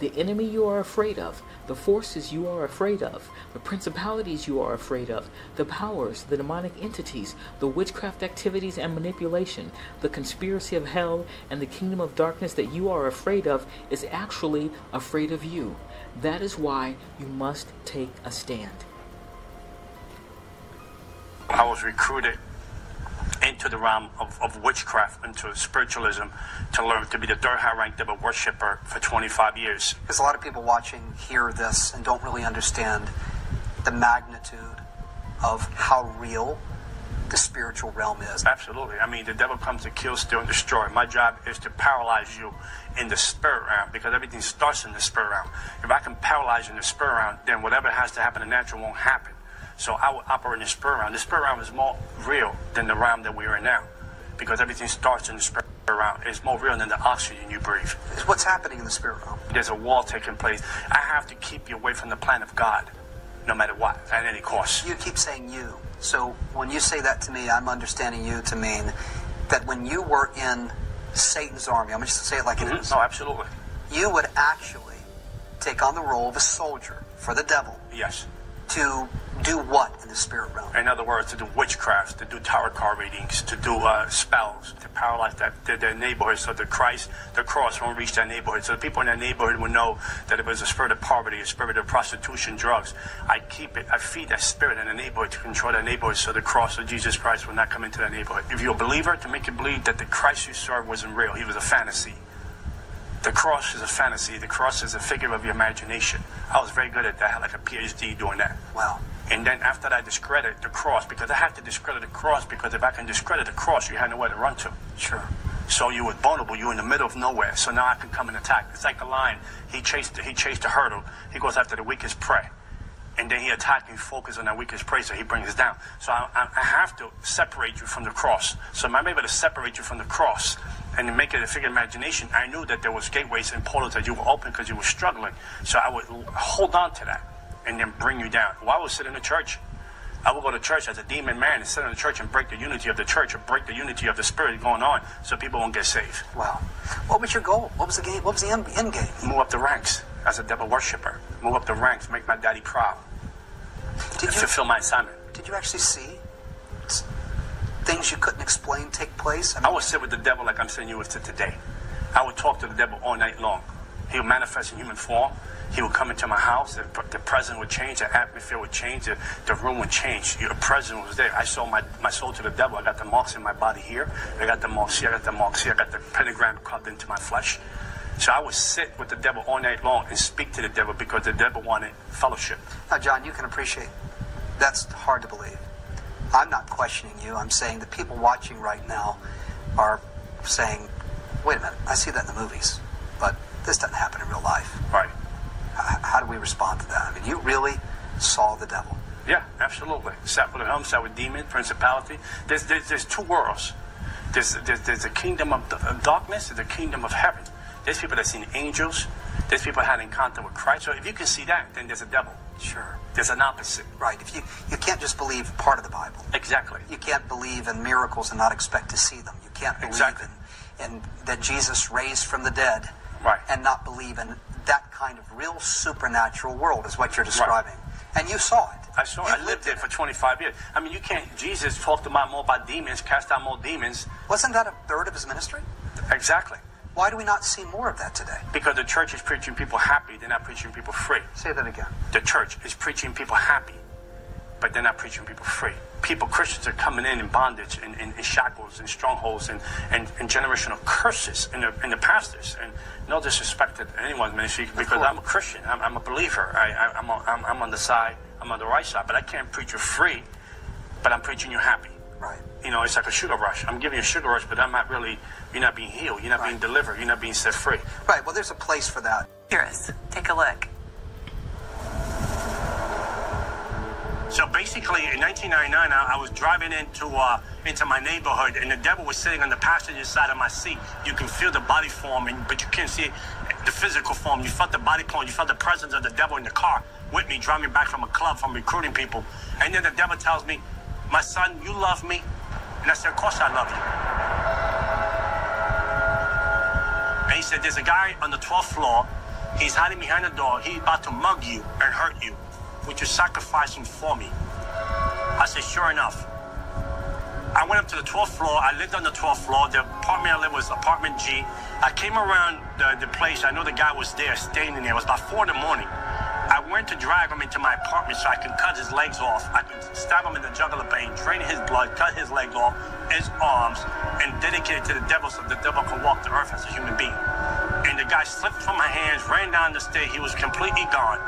The enemy you are afraid of, the forces you are afraid of, the principalities you are afraid of, the powers, the demonic entities, the witchcraft activities and manipulation, the conspiracy of hell, and the kingdom of darkness that you are afraid of is actually afraid of you. That is why you must take a stand. I was recruited into the realm of witchcraft, into spiritualism, to learn to be the third high-ranked devil worshiper for 25 years. Because a lot of people watching hear this and don't really understand the magnitude of how real the spiritual realm is. Absolutely. I mean, the devil comes to kill, steal, and destroy. My job is to paralyze you in the spirit realm, because everything starts in the spirit realm. If I can paralyze you in the spirit realm, then whatever has to happen in the natural won't happen. So I will operate in the spirit realm. The spirit realm is more real than the realm that we are in now, because everything starts in the spirit realm. It's more real than the oxygen you breathe. What's happening in the spirit realm? There's a war taking place. I have to keep you away from the plan of God, no matter what, at any cost. You keep saying you. So when you say that to me, I'm understanding you to mean that when you were in Satan's army, I'm just going to say it like it is. No, absolutely. You would actually take on the role of a soldier for the devil. Yes. To do what in the spirit realm? In other words, to do witchcraft, to do tarot card readings, to do spells, to paralyze their neighborhood, so the cross won't reach that neighborhood. So the people in that neighborhood will know that it was a spirit of poverty, a spirit of prostitution, drugs. I feed that spirit in the neighborhood to control that neighborhood, so the cross of Jesus Christ will not come into that neighborhood. If you're a believer, to make you believe that the Christ you serve wasn't real, he was a fantasy. The cross is a fantasy. The cross is a figure of your imagination. I was very good at that. I had like a PhD doing that. Wow. And then after that, I discredited the cross, because I had to discredit the cross, because if I can discredit the cross, you had nowhere to run to. Sure. So you were vulnerable. You were in the middle of nowhere. So now I can come and attack. It's like a lion. He chased the hurdle. He goes after the weakest prey. And then he attacks and focuses on that weakest prey, so he brings us down. So I have to separate you from the cross. So I'm able to separate you from the cross and to make it a figure of imagination, I knew that there was gateways and portals that you were open because you were struggling. So I would hold on to that and then bring you down. Well, I would sit in the church. I would go to church as a demon man and sit in the church and break the unity of the church or break the unity of the spirit going on so people won't get saved. Wow. What was your goal? What was the game? What was the end game? Move up the ranks as a devil worshiper. Move up the ranks, make my daddy proud. To fulfill my assignment. Did you actually see things you couldn't explain take place? I would sit with the devil like I'm sitting you with today. I would talk to the devil all night long. He would manifest in human form. He would come into my house. The presence would change. The atmosphere would change. The room would change. Your presence was there. I sold my soul to the devil. I got the marks in my body here. I got the marks here. I got the marks here. I got the pentagram carved into my flesh. So I would sit with the devil all night long and speak to the devil because the devil wanted fellowship. Now, John, you can appreciate that's hard to believe. I'm not questioning you. I'm saying the people watching right now are saying, wait a minute, I see that in the movies, but this doesn't happen in real life. Right. How do we respond to that? I mean, you really saw the devil. Yeah, absolutely. Sat with him, sat with demon, principality. There's two worlds. There's a kingdom of darkness and the kingdom of heaven. There's people that seen angels. There's people that had an encounter with Christ. So if you can see that, then there's a devil. Sure. There's an opposite. Right. If you can't just believe part of the Bible. Exactly. You can't believe in miracles and not expect to see them. You can't believe in that Jesus raised from the dead. Right. And not believe in that kind of real supernatural world is what you're describing. Right. And you saw it. I saw it. I lived there for 25 years. I mean, you can't, Jesus talked about more about demons, cast out more demons. Wasn't that a third of his ministry? Exactly. Why do we not see more of that today? Because the church is preaching people happy. They're not preaching people free. Say that again. The church is preaching people happy, but they're not preaching people free. Christians are coming in bondage and shackles and strongholds and generational curses in the pastors. And no disrespect to anyone's ministry because I'm a Christian. I'm a believer. I'm on the side. I'm on the right side. But I can't preach you free, but I'm preaching you happy. Right. You know, it's like a sugar rush. I'm giving you a sugar rush, but I'm not really, you're not being healed. You're not being delivered. You're not being set free. Right. Well, there's a place for that. Curious. Take a look. So basically, in 1999, I was driving into my neighborhood, and the devil was sitting on the passenger side of my seat. You can feel the body form, but you can't see the physical form. You felt the body form. You felt the presence of the devil in the car with me, driving back from a club, from recruiting people. And then the devil tells me, "My son, you love me." And I said, "Of course I love you." And he said, "There's a guy on the 12th floor. He's hiding behind the door. He's about to mug you and hurt you. Would you sacrifice him for me?" I said, "Sure enough." I went up to the 12th floor. I lived on the 12th floor. The apartment I lived was apartment G. I came around the place. I know the guy was there, standing there. It was about 4 in the morning. I went to drag him into my apartment so I could cut his legs off. I could stab him in the jugular vein, drain his blood, cut his legs off, his arms, and dedicate it to the devil so the devil can walk the earth as a human being. And the guy slipped from my hands, ran down the stairs. He was completely gone.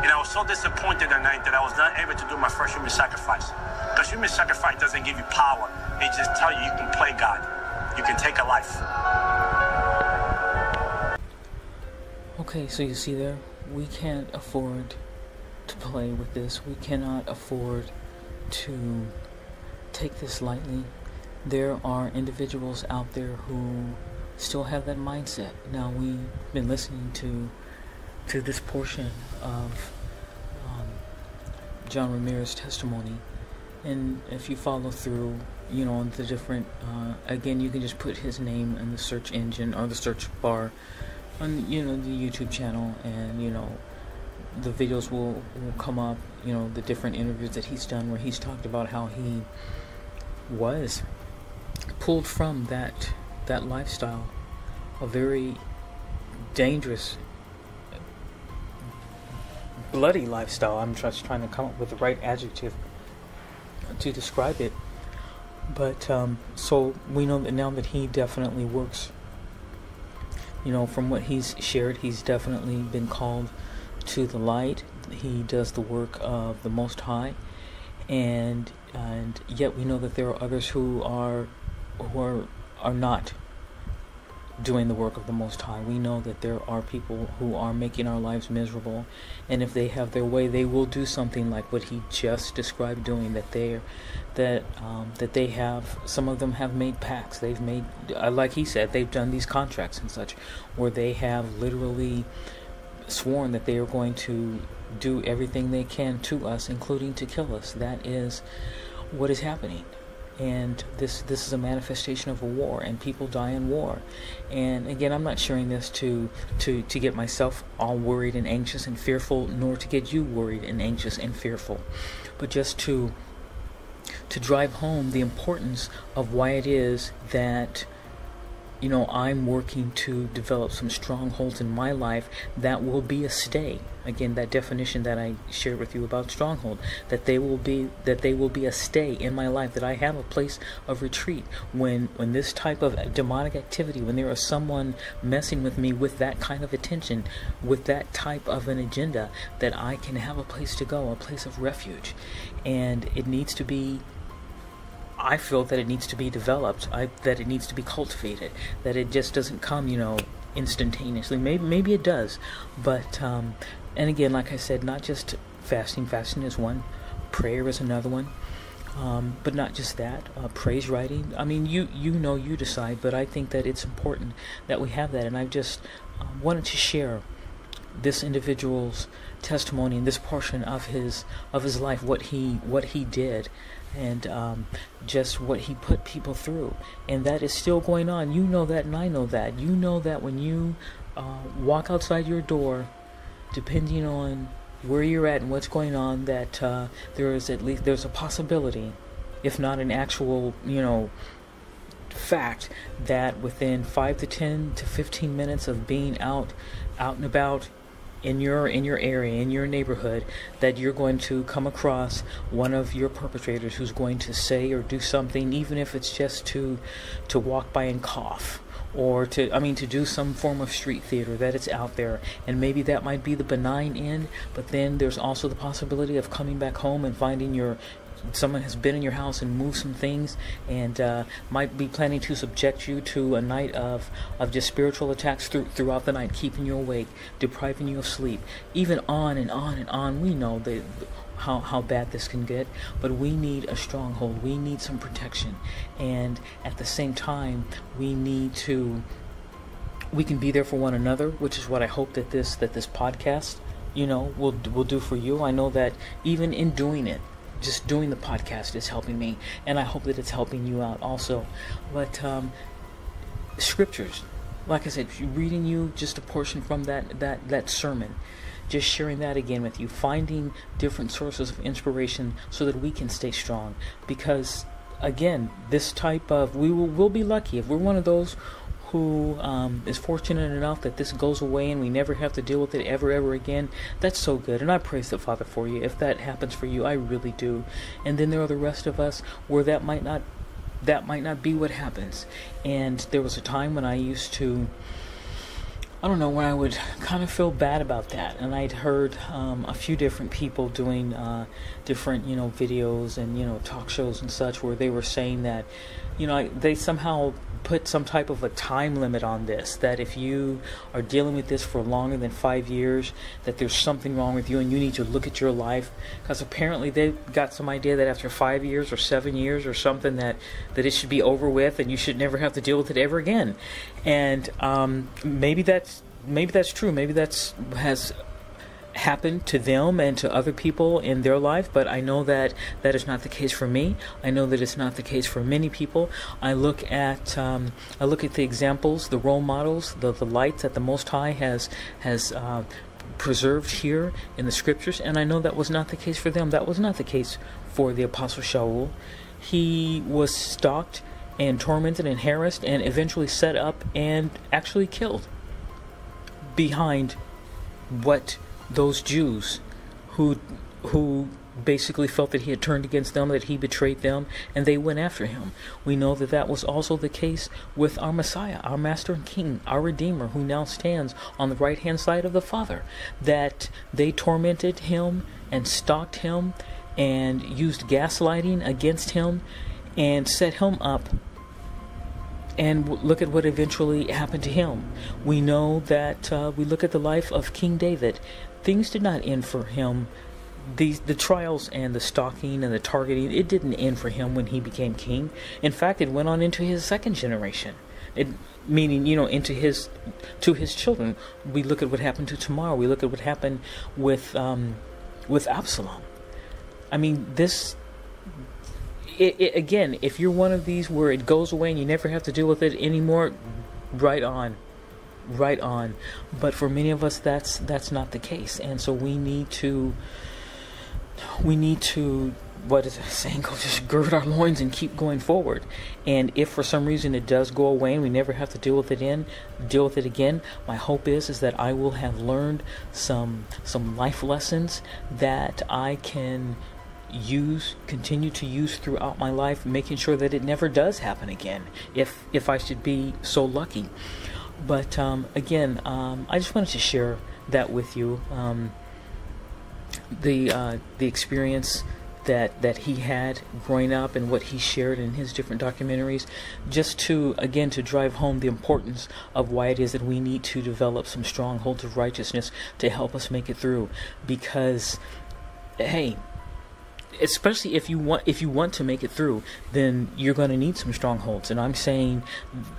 And I was so disappointed that night that I was not able to do my first human sacrifice. Because human sacrifice doesn't give you power. It just tells you can play God. You can take a life. Okay, so you see there, we can't afford to play with this. We cannot afford to take this lightly. There are individuals out there who still have that mindset. Now, we've been listening to this portion of John Ramirez's testimony, and if you follow through, you know, the different again, you can just put his name in the search engine or the search bar on, you know, the YouTube channel, and you know, the videos will come up, you know, the different interviews that he's done where he's talked about how he was pulled from that lifestyle, a very dangerous, bloody lifestyle. I'm just trying to come up with the right adjective to describe it. But so we know that now that he definitely works, you know, from what he's shared, he's definitely been called to the light. He does the work of the Most High, and yet we know that there are others who are not doing the work of the Most High. We know that there are people who are making our lives miserable, and if they have their way, they will do something like what he just described doing. That they have, some of them have made pacts. They've made, like he said, they've done these contracts and such, where they have literally sworn that they are going to do everything they can to us, including to kill us. That is what is happening. And this is a manifestation of a war, and people die in war. And again, I'm not sharing this to get myself all worried and anxious and fearful, nor to get you worried and anxious and fearful, but just to drive home the importance of why it is that, you know, I'm working to develop some strongholds in my life that will be a stay. Again, that definition that I shared with you about stronghold, that they will be a stay in my life, that I have a place of retreat when this type of demonic activity, when there is someone messing with me with that kind of attention, with that type of an agenda, that I can have a place to go, a place of refuge. And it needs to be, I feel that it needs to be developed, that it needs to be cultivated, that it just doesn't come, you know, instantaneously. Maybe it does, but and again, like I said, not just fasting. Fasting is one, prayer is another one, but not just that. Praise writing. I mean, you know, you decide, but I think that it's important that we have that, and I just wanted to share this individual's testimony in this portion of his life, what he did, and just what he put people through, and that is still going on. You know that, and I know that. You know that when you walk outside your door, depending on where you're at and what's going on, that there's a possibility, if not an actual, you know, fact, that within 5 to 10 to 15 minutes of being out and about in your area, in your neighborhood, that you're going to come across one of your perpetrators who's going to say or do something, even if it's just to walk by and cough, or to do some form of street theater, that it's out there. And maybe that might be the benign end, but then there's also the possibility of coming back home and finding someone has been in your house and moved some things, and might be planning to subject you to a night of just spiritual attacks throughout the night, keeping you awake, depriving you of sleep, even on and on and on. We know how bad this can get, but we need a stronghold. We need some protection, and at the same time, we can be there for one another, which is what I hope that this podcast, you know, will do for you. I know that even in doing it, just doing the podcast is helping me, and I hope that it's helping you out also. But scriptures, like I said, reading you just a portion from that sermon, just sharing that again with you, finding different sources of inspiration so that we can stay strong. Because again, this type of, we'll be lucky if we're one of those who is fortunate enough that this goes away and we never have to deal with it ever again. That's so good, and I praise the Father for you if that happens for you. I really do. And then there are the rest of us where that might not be what happens. And there was a time when I used to, when I would kind of feel bad about that. And I'd heard a few different people doing different, videos and, talk shows and such, where they were saying that, they somehow put some type of a time limit on this, that if you are dealing with this for longer than 5 years, that there's something wrong with you and you need to look at your life, because apparently they've got some idea that after 5 years or 7 years or something that it should be over with and you should never have to deal with it ever again. And maybe that's true. Maybe has happened to them and to other people in their life, but I know that is not the case for me. I know that it's not the case for many people. I look at the examples, the role models, the lights that the Most High has preserved here in the Scriptures, and I know that was not the case for them. That was not the case for the Apostle Shaul. He was stalked and tormented and harassed and eventually set up and actually killed behind what those Jews who basically felt that he had turned against them, that he betrayed them, and they went after him. We know that was also the case with our Messiah, our Master and King, our Redeemer, who now stands on the right-hand side of the Father, that they tormented him and stalked him and used gaslighting against him and set him up And look at what eventually happened to him. We know that we look at the life of King David. Things did not end for him. The trials and the stalking and the targeting, it didn't end for him when he became king. In fact, it went on into his second generation. Meaning, into his children. We look at what happened to Tamar. We look at what happened with Absalom. I mean, this. Again, if you're one of these where it goes away and you never have to deal with it anymore, right on. But for many of us, that's not the case, and so we need to. What is it saying? Go just gird our loins and keep going forward. And if for some reason it does go away and we never have to deal with it again, my hope is that I will have learned some life lessons that I can continue to use throughout my life, making sure that it never does happen again, if I should be so lucky. But again, I just wanted to share that with you, the experience that he had growing up and what he shared in his different documentaries, just to drive home the importance of why it is that we need to develop some strongholds of righteousness to help us make it through. Because, hey, especially if you want to make it through, then you're going to need some strongholds. And I'm saying,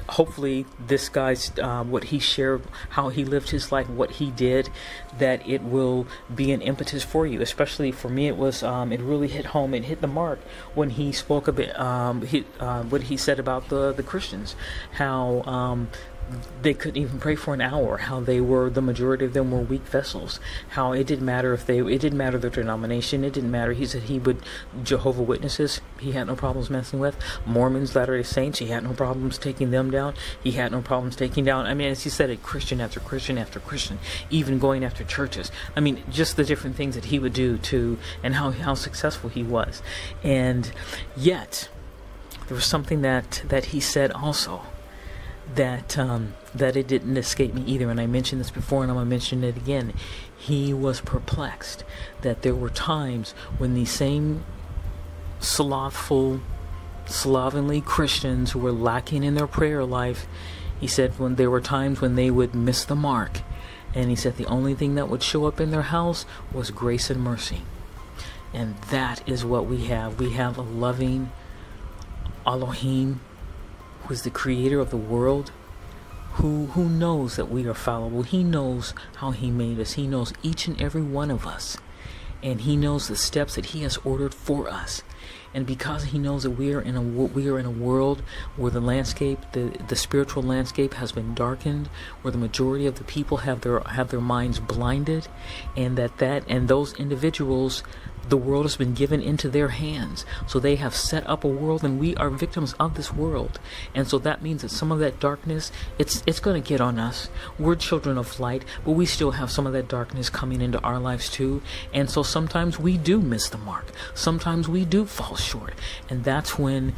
hopefully, this guy's what he shared, how he lived his life, what he did, that it will be an impetus for you. Especially for me, it was it really hit home and hit the mark when he spoke a bit. What he said about the Christians, how they couldn't even pray for an hour, how the majority of them were weak vessels, how it didn't matter it didn't matter their denomination, it didn't matter. He said Jehovah Witnesses, he had no problems messing with. Mormons, Latter-day Saints, he had no problems taking them down. He had no problems taking down, as he said it, Christian after Christian after Christian, even going after churches. Just the different things that he would do and how successful he was. And yet, there was something that he said also, that it didn't escape me either, and I mentioned this before and I'm going to mention it again. He was perplexed that there were times when these same slothful, slovenly Christians who were lacking in their prayer life, he said when there were times when they would miss the mark, and he said the only thing that would show up in their house was grace and mercy. And that is what we have. We have a loving Elohim, who is the creator of the world, who knows that we are fallible. He knows how he made us. He knows each and every one of us. And he knows the steps that he has ordered for us. And because he knows that we are in a world where the landscape, the spiritual landscape has been darkened, where the majority of the people have their minds blinded, and and those individuals, the world has been given into their hands. So they have set up a world, and we are victims of this world. And so that means that some of that darkness, it's going to get on us. We're children of light, but we still have some of that darkness coming into our lives too. And so sometimes we do miss the mark. Sometimes we do fall short. And that's when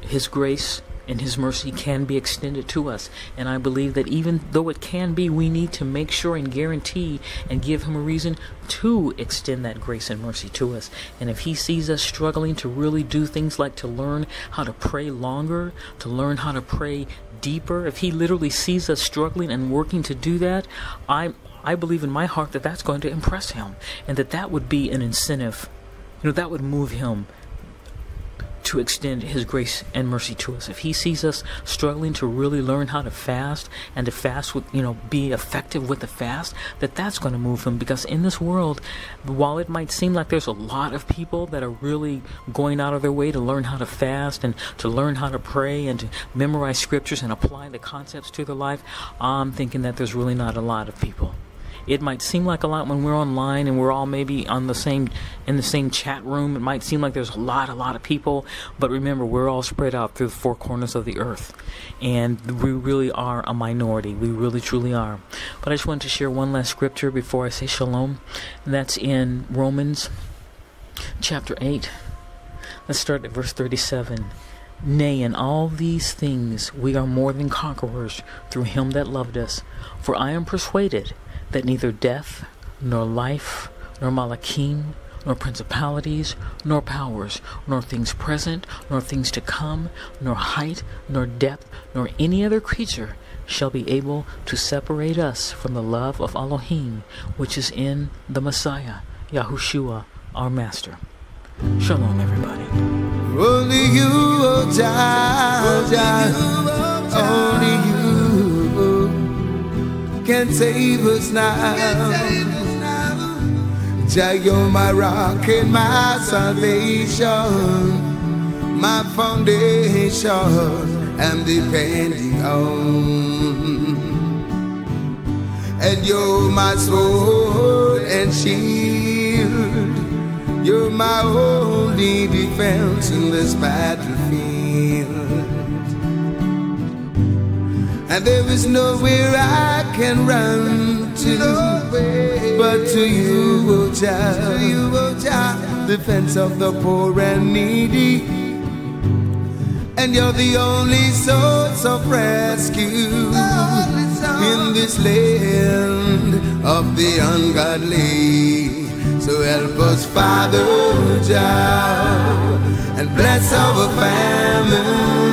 his grace and his mercy can be extended to us. And I believe that even though it can be, we need to make sure and guarantee and give him a reason to extend that grace and mercy to us. And if he sees us struggling to really do things like to learn how to pray longer, to learn how to pray deeper, if he literally sees us struggling and working to do that, I believe in my heart that that's going to impress him, and that would be an incentive. That would move him to extend his grace and mercy to us. If he sees us struggling to really learn how to fast, and to fast with, be effective with the fast, that's going to move him. Because in this world, while it might seem like there's a lot of people that are really going out of their way to learn how to fast and to learn how to pray and to memorize scriptures and apply the concepts to their life, I'm thinking that there's really not a lot of people. It might seem like a lot when we're online and we're all maybe in the same chat room. It might seem like there's a lot of people, but remember, we're all spread out through the four corners of the earth, and we really are a minority. We really truly are. But I just wanted to share one last scripture before I say shalom, and that's in Romans chapter 8. Let's start at verse 37. Nay, in all these things we are more than conquerors through him that loved us. For I am persuaded that neither death, nor life, nor malachim, nor principalities, nor powers, nor things present, nor things to come, nor height, nor depth, nor any other creature shall be able to separate us from the love of Elohim, which is in the Messiah, Yahushua, our Master. Shalom, everybody. Only you, oh Jah, only you can save us now. Jah, you're my rock and my salvation, my foundation I'm depending on. And you're my sword and shield, you're my only defense in this battlefield. And there is nowhere I can run to but to you, O Jah, defense of the poor and needy. And you're the only source of rescue in this land of the ungodly. So help us, Father Jah, and bless our family,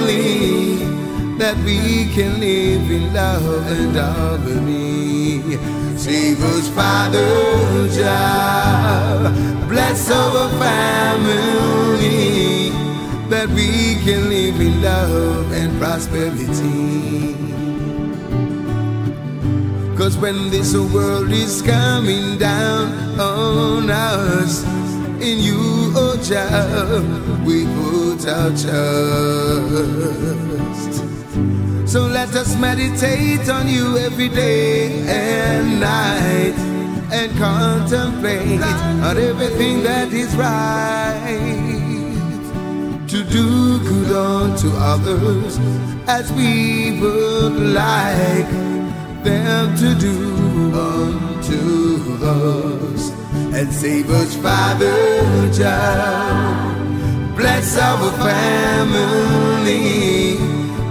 that we can live in love and harmony. Save us, Father Jah, bless our family, that we can live in love and prosperity. 'Cause when this world is coming down on us, in you, oh Jah, we put our trust. So let us meditate on you every day and night, and contemplate on everything that is right, to do good unto others as we would like them to do unto us. And save us, Father Jah, bless our family,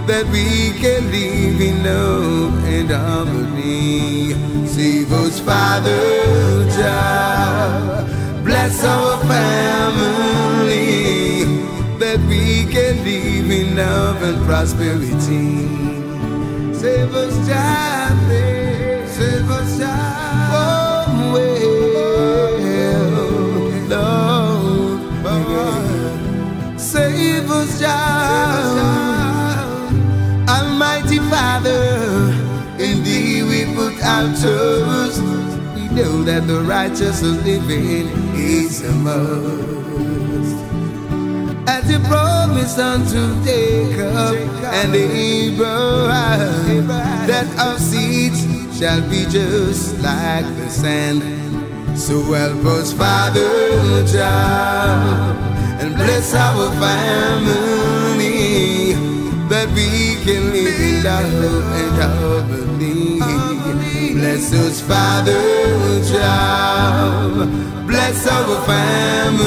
that we can live in love and harmony. Save us, Father Jah, bless our family, that we can live in love and prosperity. Save us, Jah, save us, Jah, oh, well, Lord, save us, Jah. Almighty Father, in thee we put our trust. We know that the righteous living is a must. As you promised unto Jacob and Abraham, that our seeds shall be just like the sand. So help us, Father Jah, and bless our family, that we can live in love and harmony. Bless us, Father Jah, bless our family,